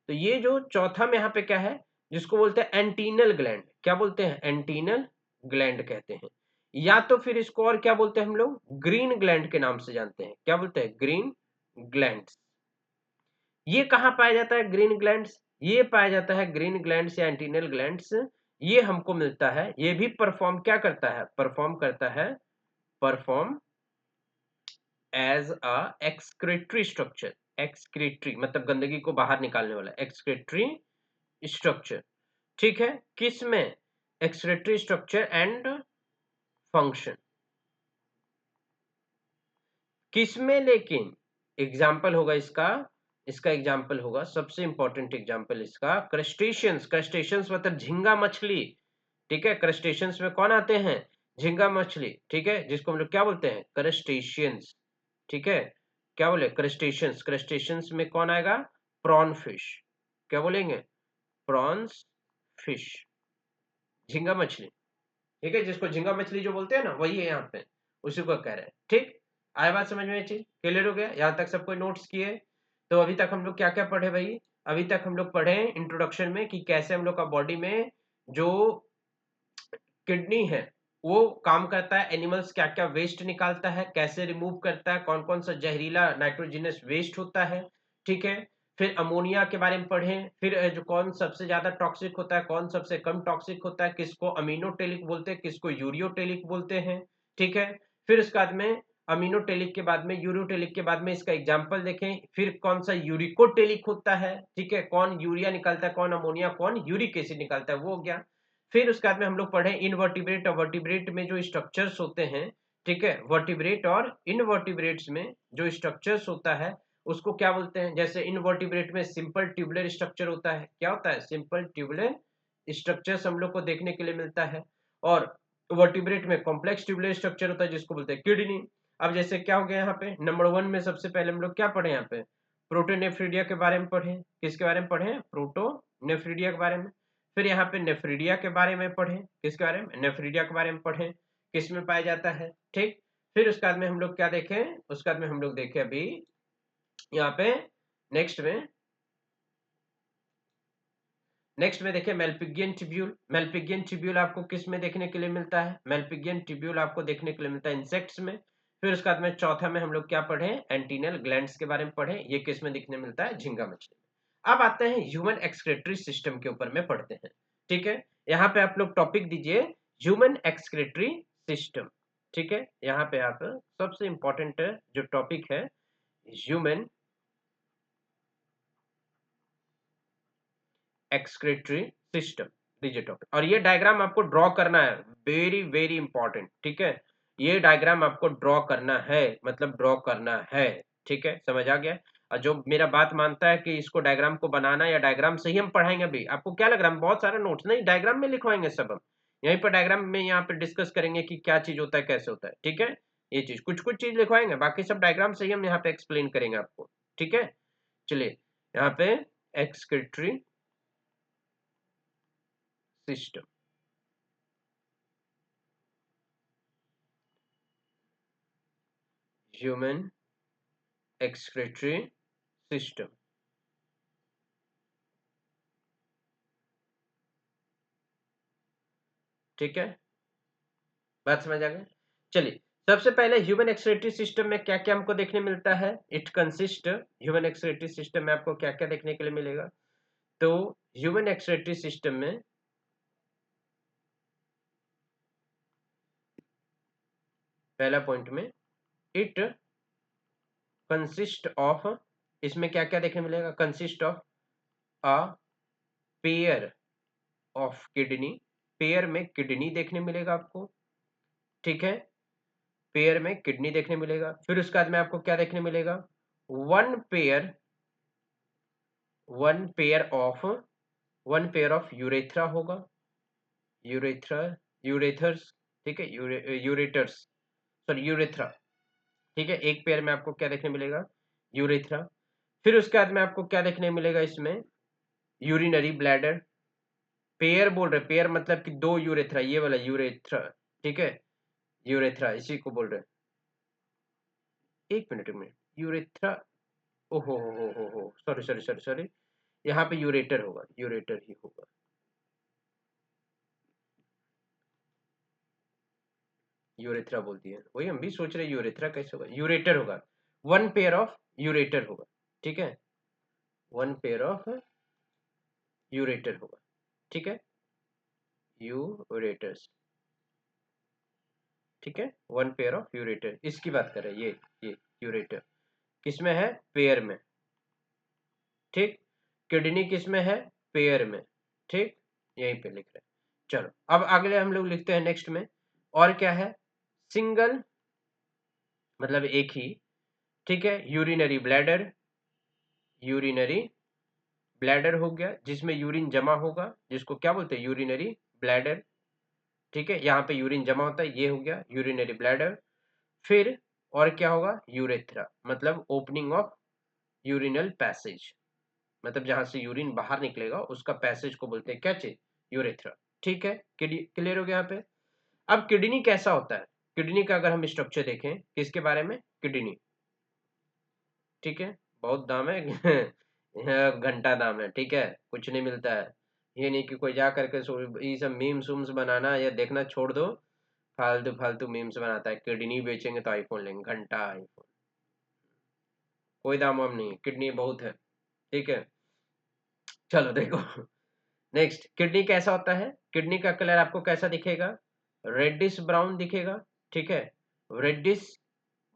तो ये जो चौथा में यहाँ पे क्या है, जिसको बोलते हैं एंटीनल ग्लैंड, क्या बोलते हैं? एंटीनल ग्लैंड कहते हैं, या तो फिर इसको और क्या बोलते हैं हम लोग? ग्रीन ग्लैंड के नाम से जानते हैं। क्या बोलते हैं? Green gland. ये कहाँ पाया जाता है ग्रीन ग्लैंड्स? ये पाया जाता है ग्रीन ग्लैंड्स या एंटीनल ग्लैंड्स, ये हमको मिलता है, ये भी परफॉर्म क्या करता है? परफॉर्म करता है, perform as a excretory structure. Excretory मतलब गंदगी को बाहर निकालने वाला, एक्सक्रीटरी स्ट्रक्चर, ठीक है। किस में? एक्सक्रीटरी स्ट्रक्चर एंड फंक्शन, किस में? लेकिन एग्जाम्पल होगा इसका, इसका एग्जाम्पल होगा, सबसे इंपॉर्टेंट एग्जाम्पल इसका क्रस्टेशियंस। क्रस्टेशियंस मतलब झींगा मछली, ठीक है। क्रस्टेशियंस में कौन आते हैं? झींगा मछली, ठीक है, जिसको हम लोग क्या बोलते हैं? क्रस्टेशियंस, ठीक है। क्या बोले? क्रस्टेशियंस। क्रस्टेशियंस में कौन आएगा? प्रॉन फिश, क्या बोलेंगे? प्रॉन्स फिश, झींगा मछली, ठीक है, जिसको झींगा मछली जो बोलते हैं ना, वही है यहाँ पे, उसी को कह रहे हैं, ठीक। आया बात समझ में? ये चीज क्लियर हो गया? यहाँ तक सबको नोट्स किए? तो अभी तक हम लोग क्या क्या पढ़े भाई? अभी तक हम लोग पढ़े इंट्रोडक्शन में कि कैसे हम लोग का बॉडी में जो किडनी है वो काम करता है, एनिमल्स क्या क्या वेस्ट निकालता है, कैसे रिमूव करता है, कौन कौन सा जहरीला नाइट्रोजनस वेस्ट होता है, ठीक है। फिर अमोनिया के बारे में पढ़े, फिर जो कौन सबसे ज्यादा टॉक्सिक होता है, कौन सबसे कम टॉक्सिक होता है, किसको अमीनोटेलिक बोलते हैं, किसको यूरियोटेलिक बोलते हैं, ठीक है। फिर उसके बाद में अमीनोटेलिक के बाद में यूरियोटेलिक के बाद में इसका एग्जाम्पल देखें, फिर कौन सा यूरिकोटेलिक होता है, ठीक है, कौन यूरिया निकालता है, कौन अमोनिया, कौन यूरिक एसिड निकालता है, वो हो गया। फिर उसके बाद में हम लोग पढ़े इनवर्टिब्रेट और वर्टिब्रेट में जो स्ट्रक्चर्स होते हैं, ठीक है, वर्टिब्रेट और इनवर्टिब्रेट्स में जो स्ट्रक्चर्स होता है उसको क्या बोलते हैं? जैसे इनवर्टिब्रेट में सिंपल ट्यूबुलर स्ट्रक्चर होता है, क्या होता है? सिंपल ट्यूबुलर स्ट्रक्चर्स हम लोग को देखने के लिए मिलता है। और वर्टिब्रेट में कॉम्प्लेक्स ट्यूबुलर स्ट्रक्चर होता है जिसको बोलते हैं किडनी। अब जैसे क्या हो गया यहाँ पे, नंबर 1 में सबसे पहले हम लोग क्या पढ़े? यहाँ पे प्रोटोनेफ्रिडिया के बारे में पढ़े। किसके बारे में पढ़े? प्रोटोनेफ्रिडिया के बारे में। फिर यहाँ पे नेफ्रीडिया के बारे में पढ़े। किसके बारे में? नेफ्रीडिया के बारे में पढ़े, किस में पाया जाता है, ठीक। फिर उसके बाद में हम लोग क्या देखें? उसके बाद में हम लोग देखें अभी यहाँ पे नेक्स्ट में देखें मेल्पिगियन ट्यूब्यूल। मेल्पिगियन ट्यूब्यूल आपको किस में देखने के लिए मिलता है? मेल्पिगियन ट्यूब्यूल आपको देखने के लिए मिलता है इंसेक्ट्स में। फिर उसके बाद में चौथा में हम लोग क्या पढ़े? एंटीनल ग्लैंड्स के बारे में पढ़े, ये किस में दिखने मिलता है? झींगा मछली में। अब आते हैं ह्यूमन एक्सक्रीटरी सिस्टम के ऊपर में पढ़ते हैं, ठीक है। यहाँ पे आप लोग टॉपिक दीजिए ह्यूमन एक्सक्रीटरी सिस्टम, ठीक है। यहाँ पे आप सबसे इंपॉर्टेंट जो टॉपिक है ह्यूमन एक्सक्रीटरी सिस्टम दीजिए टॉपिक। और ये डायग्राम आपको ड्रॉ करना है, वेरी वेरी इंपॉर्टेंट, ठीक है। ये डायग्राम आपको ड्रॉ करना है, मतलब ड्रॉ करना है, ठीक है, समझ आ गया। और जो मेरा बात मानता है कि इसको डायग्राम को बनाना या डायग्राम से ही हम पढ़ाएंगे, अभी आपको क्या लग रहा है बहुत सारा नोट्स नहीं, डायग्राम में लिखवाएंगे सब हम यहीं पर डायग्राम में, यहाँ पे डिस्कस करेंगे कि क्या चीज होता है, कैसे होता है, ठीक है। ये चीज कुछ कुछ चीज लिखवाएंगे, बाकी सब डायग्राम से ही हम यहाँ पे एक्सप्लेन करेंगे आपको, ठीक है। चलिए यहाँ पे excretory system, human excretory system, ठीक है, बात समझ आ गई। चलिए, सबसे पहले ह्यूमन एक्सक्रीटरी सिस्टम में क्या क्या हमको देखने मिलता है। It consist, human excretory system में आपको क्या क्या देखने के लिए मिलेगा। तो ह्यूमन एक्सक्रीटरी सिस्टम में पहला पॉइंट में इट कंसिस्ट ऑफ, इसमें क्या क्या देखने मिलेगा। Consist of a pair of kidney, pair में किडनी देखने मिलेगा आपको, ठीक है, पेयर में किडनी देखने मिलेगा। फिर उसके बाद में आपको क्या देखने मिलेगा, one pair one pair of one pair of urethra होगा, यूरेथ्रा, यूरेथर्स, ठीक है, यूरेटर्स, सॉरी यूरेथ्रा, ठीक है, एक पेयर में आपको क्या देखने मिलेगा, यूरेथ्रा। फिर उसके बाद में आपको क्या देखने मिलेगा इसमें, यूरिनरी ब्लैडर। पेयर बोल रहे, पेयर मतलब कि दो यूरेथ्रा, ये वाला यूरेथ्रा, ठीक है, यूरेथ्रा इसी को बोल रहे हैं। एक मिनट, यूरेथ्रा, ओहो हो, सॉरी सॉरी सॉरी सॉरी, यहाँ पे यूरेटर होगा, यूरेटर ही होगा, यूरेथ्रा बोल दिया, वही हम भी सोच रहे यूरेथ्रा कैसे होगा, यूरेटर होगा, वन पेयर ऑफ यूरेटर होगा, ठीक है, वन पेयर ऑफ यूरेटर होगा, ठीक है, यूरेटर्स, ठीक है, वन पेयर ऑफ यूरेटर, इसकी बात कर रहे हैं, ये यूरेटर किसमें है, पेयर में, ठीक, किडनी किसमें है, पेयर में, ठीक, यहीं पे लिख रहे हैं। चलो अब अगले हम लोग लिखते हैं नेक्स्ट में, और क्या है, सिंगल मतलब एक ही, ठीक है, यूरिनरी ब्लैडर, यूरिनरी ब्लैडर हो गया जिसमें यूरिन जमा होगा, जिसको क्या बोलते हैं, यूरिनरी ब्लैडर, ठीक है, यहाँ पे यूरिन जमा होता है, ये हो गया यूरिनरी ब्लैडर। फिर और क्या होगा, यूरेथ्रा, मतलब ओपनिंग ऑफ यूरिनल पैसेज, मतलब जहां से यूरिन बाहर निकलेगा उसका पैसेज को बोलते हैं क्या चीज, यूरेथ्रा, ठीक है, क्लियर हो गया यहाँ पे। अब किडनी कैसा होता है, किडनी का अगर हम स्ट्रक्चर देखें, किसके बारे में, किडनी, ठीक है, बहुत दाम है घंटा दाम है, ठीक है, कुछ नहीं मिलता है, ये नहीं कि कोई जा करके ये सब मीम्स उम्स बनाना या देखना छोड़ दो, फालतू फालतू मीम्स बनाता है, किडनी बेचेंगे तो आईफोन लेंगे, घंटा आईफोन, कोई दाम वाम नहीं है, किडनी बहुत है, ठीक है। चलो देखो, नेक्स्ट, किडनी कैसा होता है, किडनी का कलर आपको कैसा दिखेगा, रेडिश ब्राउन दिखेगा, ठीक है, रेडिश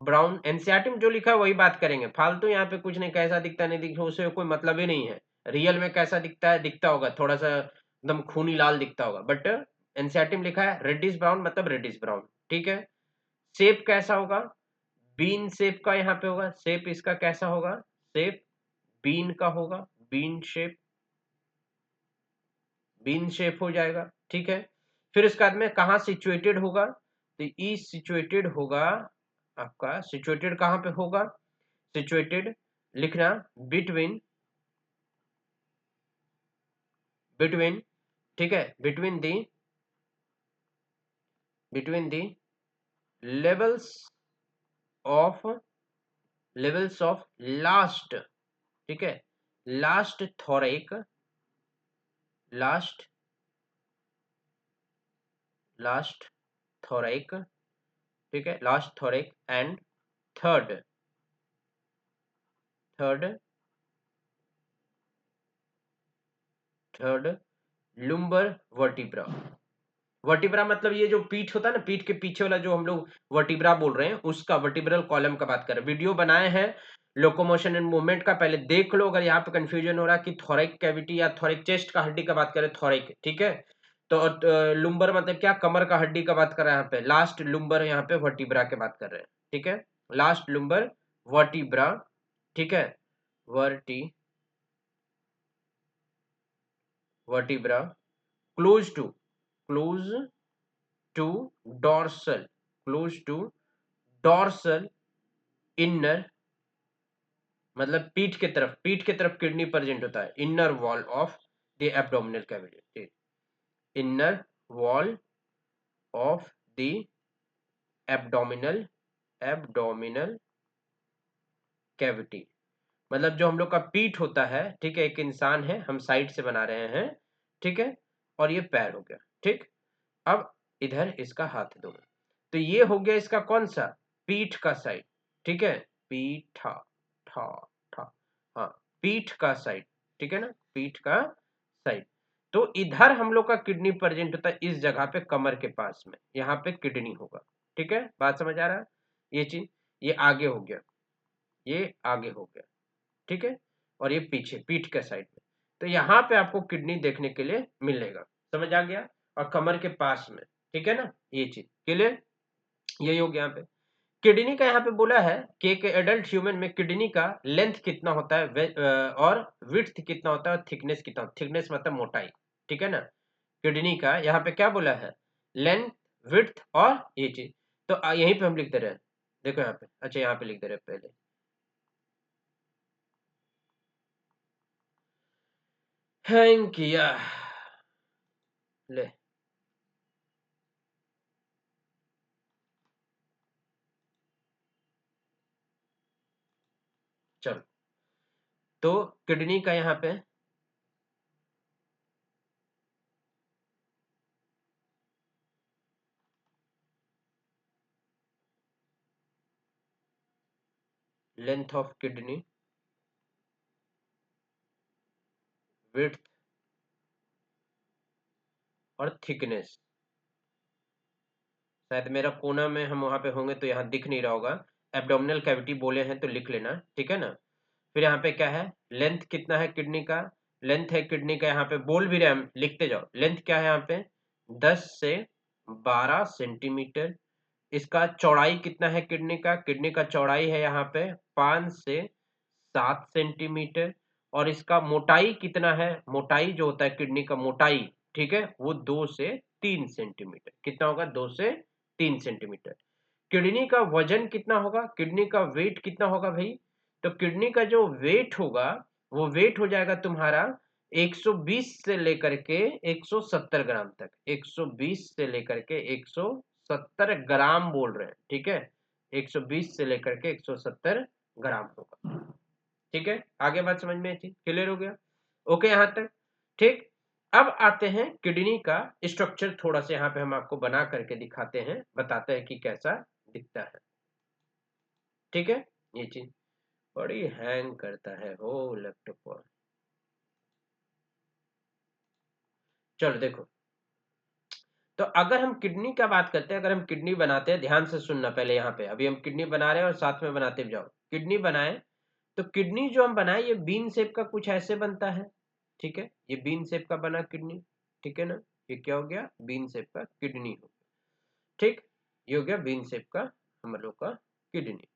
ब्राउन, एनसीईआरटी में जो लिखा है वही बात करेंगे, फालतू यहाँ पे कुछ नहीं, कैसा दिखता नहीं दिखता उसे कोई मतलब ही नहीं है, रियल में कैसा दिखता है, दिखता होगा थोड़ा सा एकदम खूनी लाल दिखता होगा, बट एनसीईआरटी में लिखा है रेडिश ब्राउन मतलब रेडिश ब्राउन, ठीक है। शेप कैसा होगा, बीन शेप का यहाँ पे होगा, शेप इसका कैसा होगा, शेप बीन का होगा, बीन शेप, बीन शेप हो जाएगा, ठीक है। फिर उसके बाद में कहाँ सिचुएटेड होगा, तो ई सिचुएटेड होगा, आपका सिचुएटेड कहाँ पे होगा, सिचुएटेड लिखना बिटवीन, बिटवीन, ठीक है, between the levels of, levels of last, ठीक है, last thoracic, last last thoracic, ठीक है, last thoracic and third, third third lumbar vertebra, vertebra मतलब ये जो पीठ होता है ना, पीठ के पीछे वाला जो हम लोग वर्टिब्रा बोल रहे हैं, उसका वर्टिब्रल कॉलम का बात कर रहे हैं, वीडियो बनाए हैं लोकोमोशन एंड मूवमेंट का, पहले देख लो अगर यहाँ पे कंफ्यूजन हो रहा है कि थोरिक कैविटी या थोरिक चेस्ट का हड्डी का बात करें, थोरिक, ठीक है, तो लुम्बर मतलब क्या, कमर का हड्डी का बात कर रहे हैं, यहाँ पे लास्ट लुम्बर, यहाँ पे वर्टिब्रा की बात कर रहे हैं, ठीक है, लास्ट लुम्बर वर्टिब्रा, ठीक है, वर्टी vertebra close to, close to dorsal, close to dorsal inner, मतलब पीठ के तरफ किडनी प्रेजेंट होता है, inner wall of the abdominal cavity, inner wall of the abdominal, abdominal cavity, मतलब जो हम लोग का पीठ होता है, ठीक है, एक इंसान है, हम साइड से बना रहे हैं, ठीक है, और ये पैर हो गया, ठीक। अब इधर इसका हाथ दूंगा। तो ये हो गया इसका कौन सा, पीठ का साइड, ठीक है, पीठा, ठा ठा, हाँ, पीठ का साइड, ठीक है ना, पीठ का साइड। तो इधर हम लोग का किडनी प्रेजेंट होता है इस जगह पे, कमर के पास में, यहाँ पे किडनी होगा, ठीक है, बात समझ आ रहा है, ये चीज, ये आगे हो गया, ये आगे हो गया, ठीक है, और ये पीछे पीठ के साइड में। तो यहाँ पे आपको किडनी देखने के लिए मिलेगा, समझ आ गया, और कमर के पास में, ठीक है ना, ये चीज क्लियर, यही हो गया यहाँ पे। किडनी का यहाँ पे बोला है कि एक एडल्ट ह्यूमन में किडनी का लेंथ कितना होता है और विड्थ कितना होता है और थिकनेस कितना होता है, थिकनेस मतलब मोटाई, ठीक है ना, किडनी का यहाँ पे क्या बोला है, लेंथ, विड्थ और ये चीज। तो यहीं पे हम लिख दे रहे हैं, देखो यहाँ पे, अच्छा यहाँ पे लिख दे रहे हैं पहले, हैंग किया, ले, चलो, तो किडनी का यहाँ पे लेंथ ऑफ किडनी, विड्थ और थिकनेस, शायद मेरा कोना में हम वहां पे होंगे तो यहाँ दिख नहीं रहा होगा, एब्डोमिनल कैविटी बोले हैं तो लिख लेना, ठीक है ना। फिर यहाँ पे क्या है, लेंथ कितना है किडनी का, लेंथ है किडनी का, यहाँ पे बोल भी रहे हम, लिखते जाओ, लेंथ क्या है यहाँ पे 10 से 12 सेंटीमीटर। इसका चौड़ाई कितना है किडनी का चौड़ाई है यहाँ पे 5 से 7 सेंटीमीटर। और इसका मोटाई कितना है, मोटाई जो होता है किडनी का मोटाई, ठीक है, वो 2 से 3 सेंटीमीटर, कितना होगा 2 से 3 सेंटीमीटर। किडनी का वजन कितना होगा, किडनी का वेट कितना होगा भाई, तो किडनी का जो वेट होगा वो वेट हो जाएगा तुम्हारा 120 से लेकर के 170 ग्राम तक, 120 से लेकर के 170 ग्राम बोल रहे हैं, ठीक है, 120 से लेकर के 170 ग्राम होगा, ठीक है, आगे बात समझ में थी, क्लियर हो गया, ओके यहाँ तक, ठीक। अब आते हैं किडनी का स्ट्रक्चर, थोड़ा सा यहाँ पे हम आपको बना करके दिखाते हैं, बताते हैं कि कैसा दिखता है, ठीक है। ये चीज बड़ी हैंग करता है हो लैपटॉप पर, चलो देखो, तो अगर हम किडनी का बात करते हैं, अगर हम किडनी बनाते हैं, ध्यान से सुनना पहले, यहाँ पे अभी हम किडनी बना रहे हैं और साथ में बनाते भी जाओ, किडनी बनाए, तो किडनी जो हम बनाए ये बीन शेप का कुछ ऐसे बनता है, ठीक है, ये बीन शेप का बना किडनी, ठीक है ना, ये क्या हो गया, बीन शेप का किडनी हो, ठीक, ये हो गया बीन शेप का हम लोग का किडनी।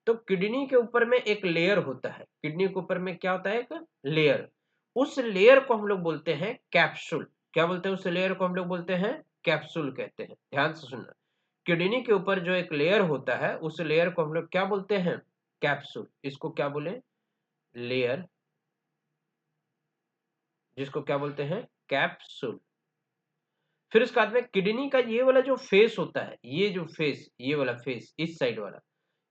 तो किडनी के ऊपर में एक लेयर होता है, किडनी के ऊपर में क्या होता है, एक लेयर, उस लेयर को हम लोग बोलते हैं कैप्सूल, क्या बोलते हैं, उस लेयर को हम लोग बोलते हैं कैप्सूल कहते हैं, ध्यान से सुनना, किडनी के ऊपर जो एक लेयर होता है उस लेयर को हम लोग क्या बोलते हैं, कैप्सूल, इसको क्या बोले, लेयर, जिसको क्या बोलते हैं, कैप्सूल। फिर उसके बाद में किडनी का ये वाला जो फेस होता है, ये जो फेस, ये वाला फेस इस साइड वाला,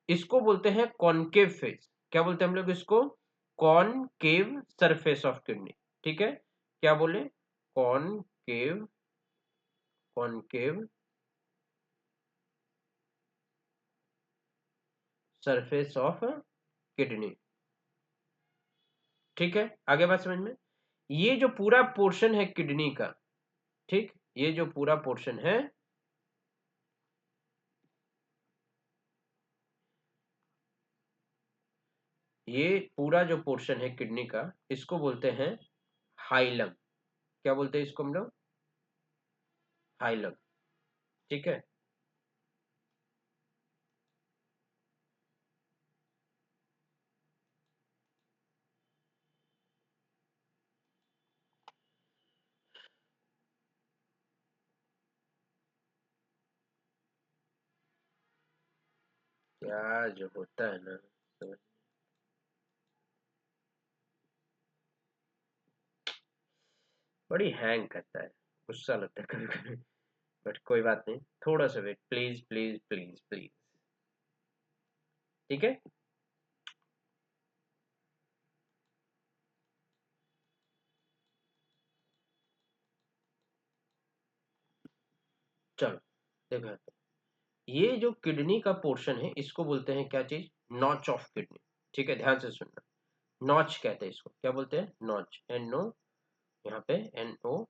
इसको बोलते हैं कॉनकेव फेस, क्या बोलते हैं हम लोग इसको, कॉनकेव सरफेस ऑफ किडनी, ठीक है, क्या बोले, concave, concave surface of kidney, ठीक है, आगे बात समझ में, ये जो पूरा पोर्शन है किडनी का, ठीक, ये जो पूरा पोर्शन है, ये पूरा जो पोर्शन है किडनी का, इसको बोलते हैं हाइलम, क्या बोलते हैं इसको हम लोग, हाइलम, ठीक है। क्या जो होता है ना, समझ, बड़ी हैंग करता है, गुस्सा लगता है कभी कभी, बट कोई बात नहीं, थोड़ा सा wait, please please please please, ठीक है। चलो देखो यहाँ पे, ये जो किडनी का पोर्शन है इसको बोलते हैं क्या चीज, नॉच ऑफ किडनी। ठीक है, ध्यान से सुनना, नॉच कहते हैं इसको, क्या बोलते हैं, नॉच, एन ओ, यहाँ पे NOTCH।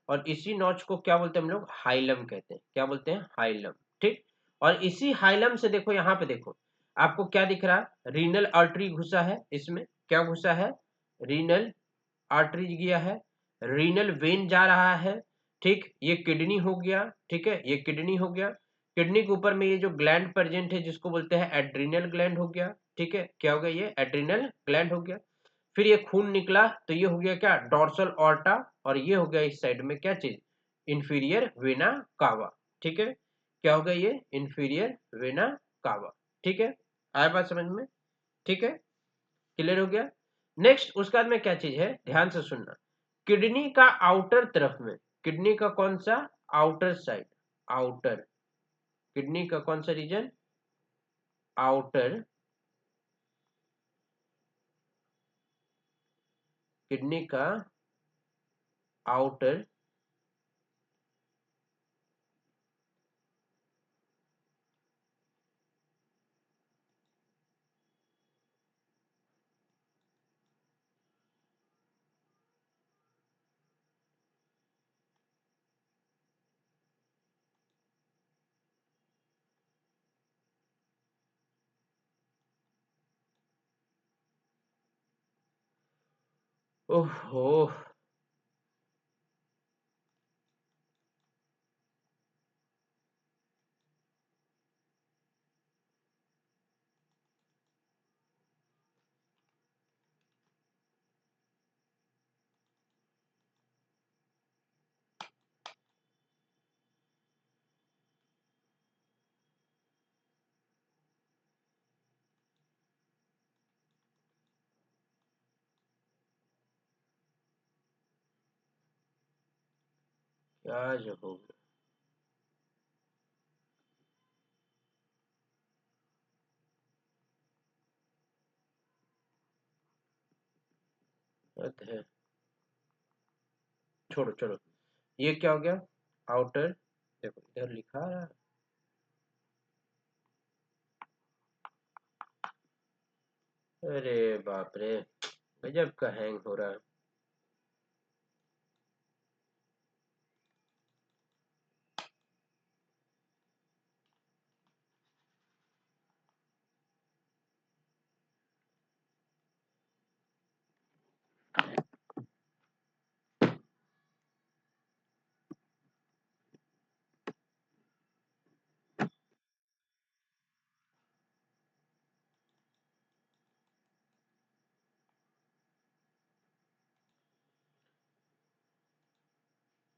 और इसी नॉच को क्या बोलते हैं हम लोग, हाइलम कहते हैं, क्या बोलते हैं, हाइलम। ठीक, और इसी हाइलम से देखो यहाँ पे देखो, आपको क्या दिख रहा है, रीनल आर्टरी घुसा है इसमें, क्या घुसा है, रीनल आर्टरी गया है, रीनल वेन जा रहा है। ठीक, ये किडनी हो गया, ठीक है, ये किडनी हो गया। किडनी के ऊपर में ये जो ग्लैंड प्रेजेंट है जिसको बोलते हैं एड्रिनल ग्लैंड हो गया। ठीक है, क्या हो गया, ये एड्रिनल ग्लैंड हो गया। फिर ये खून निकला तो ये हो गया क्या, डॉर्सल ऑर्टा, और ये हो गया इस साइड में क्या चीज, इंफीरियर वेना कावा। ठीक है, क्या हो गया, ये इंफीरियर वेना कावा। ठीक है, आया बात समझ में, ठीक है, क्लियर हो गया। नेक्स्ट उसके बाद में क्या चीज है, ध्यान से सुनना, किडनी का आउटर तरफ में, किडनी का कौन सा, आउटर साइड, आउटर, किडनी का कौन सा रीजन, आउटर, किडनी का आउटर ओहो, क्या जो हो गया, बात है, छोड़ो छोड़ो, ये क्या हो गया, आउटर, देखो इधर लिखा रहा है, अरे बाप रे, गजब का हैंग हो रहा है।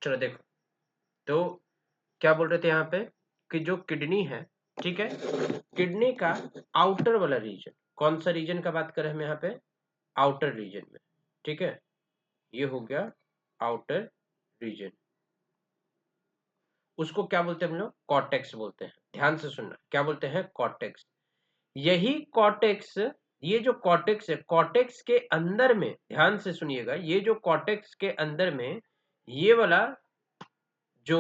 चलो देखो, तो क्या बोल रहे थे यहाँ पे, कि जो किडनी है, ठीक है, किडनी का आउटर वाला रीजन, कौन सा रीजन का बात करें हम यहाँ पे, आउटर रीजन में, ठीक है, ये हो गया आउटर रीजन, उसको क्या बोलते हैं हम लोग, कॉर्टेक्स बोलते हैं। ध्यान से सुनना, क्या बोलते हैं, कॉर्टेक्स। यही कॉर्टेक्स, ये जो कॉर्टेक्स है, कॉर्टेक्स के अंदर में, ध्यान से सुनिएगा, ये जो कॉर्टेक्स के अंदर में ये वाला जो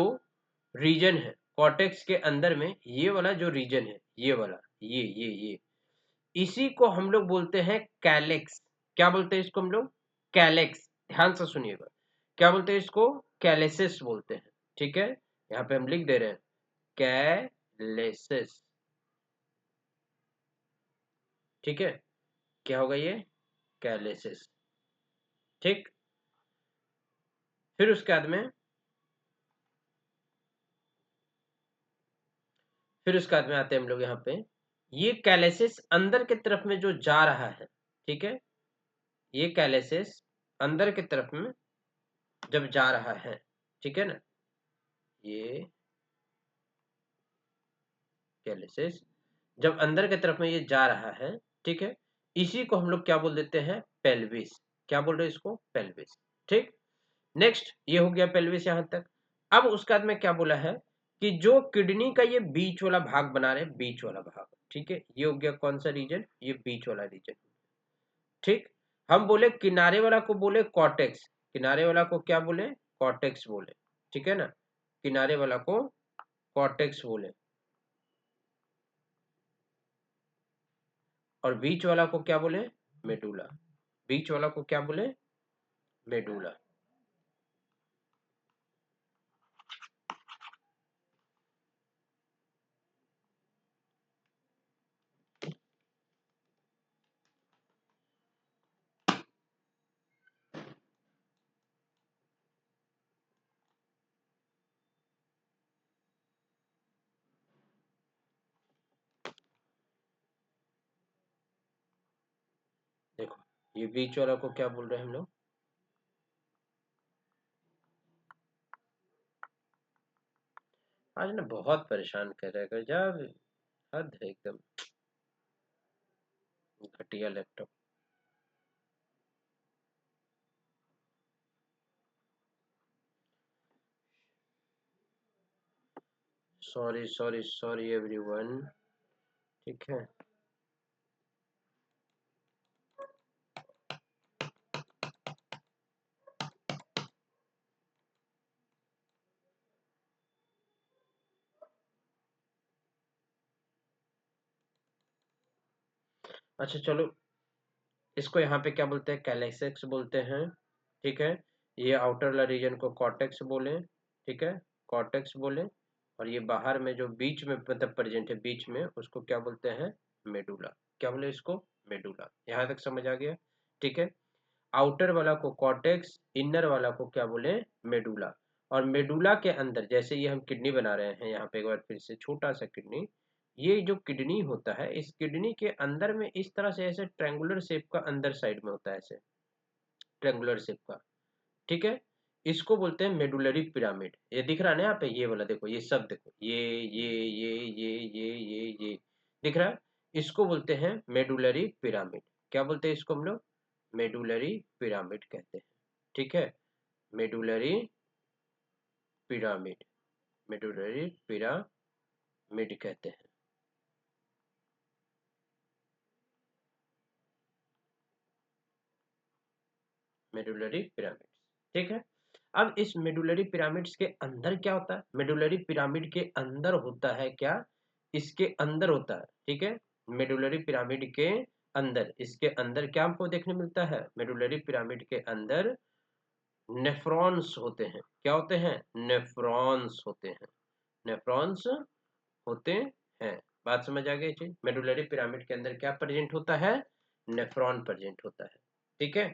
रीजन है, कॉर्टेक्स के अंदर में ये वाला जो रीजन है, ये वाला, ये इसी को हम लोग बोलते हैं कैलेक्स। क्या बोलते हैं इसको हम लोग, कैलेक्स। ध्यान से सुनिएगा, क्या बोलते हैं इसको, कैलेसिस बोलते हैं। ठीक है, यहाँ पे हम लिख दे रहे हैं कैलेसिस। ठीक है, क्या होगा ये, कैलेसिस। ठीक, फिर उसके बाद में, फिर उसके बाद में आते हैं हम लोग यहाँ पे, ये कैलेसिस अंदर की तरफ में जो जा रहा है, ठीक है, ये कैलेसिस अंदर की तरफ में जब जा रहा है, ठीक है ना, ये कैलेसिस जब अंदर की तरफ में ये जा रहा है, ठीक है, इसी को हम लोग क्या बोल देते हैं, पेल्विस। क्या बोल रहे हैं इसको, पेल्विस। ठीक, नेक्स्ट ये हो गया पेल्विस यहां तक। अब उसके बाद में क्या बोला है, कि जो किडनी का ये बीच वाला भाग बना रहे, बीच वाला भाग, ठीक है, ये हो गया कौन सा रीजन, ये बीच वाला रीजन। ठीक, हम बोले किनारे वाला को बोले कॉर्टेक्स, किनारे वाला को क्या बोले, कॉर्टेक्स बोले। ठीक है ना, किनारे वाला को कॉर्टेक्स बोले और बीच वाला को क्या बोले, मेडुला। बीच वाला को क्या बोले, मेडुला। देखो ये बीच वाला को क्या बोल रहे हैं हम लोग, आज ना बहुत परेशान कर रहा है जब, हद है एकदम, घटिया laptop. Sorry sorry sorry everyone, ठीक है। अच्छा चलो, इसको यहाँ पे क्या बोलते हैं, कैलेक्सेक्स बोलते हैं, ठीक है। ये आउटर वाला रीजन को कॉर्टेक्स बोले, ठीक है, कॉर्टेक्स बोले। और ये बाहर में जो बीच में मतलब प्रेजेंट है बीच में, उसको क्या बोलते हैं, मेडुला। क्या बोले इसको, मेडुला। यहाँ तक समझ आ गया, ठीक है। आउटर वाला को कॉर्टेक्स, इनर वाला को क्या बोले, मेडुला। और मेडुला के अंदर जैसे ये हम किडनी बना रहे हैं, यहाँ पे एक बार फिर से छोटा सा किडनी, ये जो किडनी होता है, इस किडनी के अंदर में इस तरह से ऐसे ट्रायंगुलर शेप का अंदर साइड में होता है, ऐसे ट्रायंगुलर शेप का, ठीक है। इसको बोलते हैं मेडुलरी पिरामिड। ये दिख रहा है ना यहाँ पे, ये वाला देखो, ये सब देखो, ये दिख रहा है, इसको बोलते हैं मेडुलरी पिरामिड। क्या बोलते हैं इसको हम लोग, मेडुलरी पिरामिड कहते हैं, ठीक है। मेडुलरी पिरामिड, मेडुलरी पिरामिड कहते हैं। मेडुलरी पिरामिड, ठीक है। अब इस मेडुलरी पिरामिड्स के अंदर क्या होता है, मेडुलरी पिरामिड के अंदर होता है क्या, इसके अंदर होता है, ठीक है। मेडुलरी पिरामिड के अंदर, इसके अंदर क्या हमको देखने मिलता है, मेडुलरी पिरामिड के अंदर नेफ्रॉन्स होते हैं। क्या होते हैं, नेफ्रॉन्स होते हैं, नेफ्रॉन्स होते हैं। बात समझ आ गई चीज, मेडुलरी पिरामिड के अंदर क्या प्रेजेंट होता है, नेफ्रॉन प्रेजेंट होता है, ठीक है।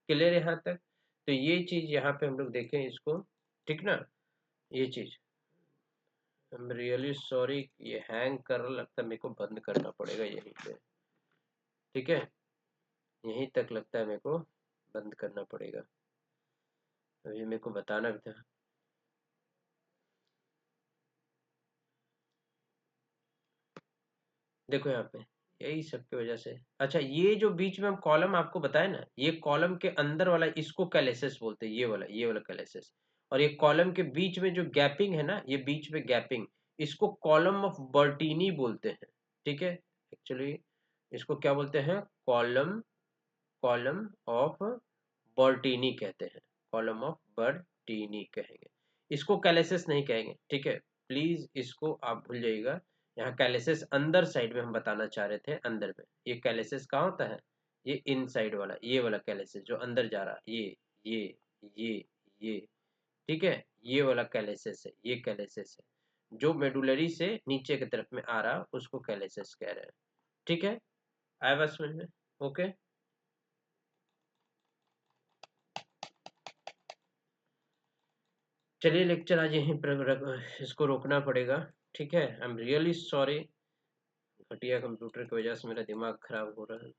क्लियर यहाँ तक। तो ये चीज यहाँ पे हम लोग देखें इसको, ठीक ना, ये चीज, आई एम रियली सॉरी, ये हैंग कर रहा, लगता है मेरे को बंद करना पड़ेगा यहीं पे, ठीक है। यहीं तक लगता है मेरे को बंद करना पड़ेगा, अभी मेरे को बताना भी था। देखो यहाँ पे, यही सब की वजह से। अच्छा ये जो बीच में हम कॉलम आपको बताए ना, ये कॉलम के अंदर वाला, इसको कैलेसिस बोलते हैं, ये वाला कैलेसिस। और ये कॉलम के बीच में जो गैपिंग है ना, ये बीच में गैपिंग, इसको कॉलम ऑफ बर्टीनी बोलते हैं, ठीक है। एक्चुअली इसको क्या बोलते हैं, कॉलम, कॉलम ऑफ बर्टीनी कहते हैं, कॉलम ऑफ बर्टीनी कहेंगे, इसको कैलेसिस नहीं कहेंगे, ठीक है। प्लीज इसको आप भूल जाइएगा। यहाँ कैलेसिस अंदर साइड में हम बताना चाह रहे थे, अंदर में। ये कैलेसिस कहाँ होता है, ये इन साइड वाला, ये वाला कैलेसिस जो अंदर जा रहा है, ये ये ये, ठीक है। ये वाला कैलेसिस है, ये कैलेसिस है जो मेडुलरी से नीचे की तरफ में आ रहा, उसको कैलेसिस कह रहे हैं, ठीक है। आया बस समझ में, ओके। चलिए लेक्चर आज यहीं पर इसको रोकना पड़ेगा, ठीक है। आई एम रियली सॉरी, घटिया कंप्यूटर की वजह से मेरा दिमाग खराब हो रहा है।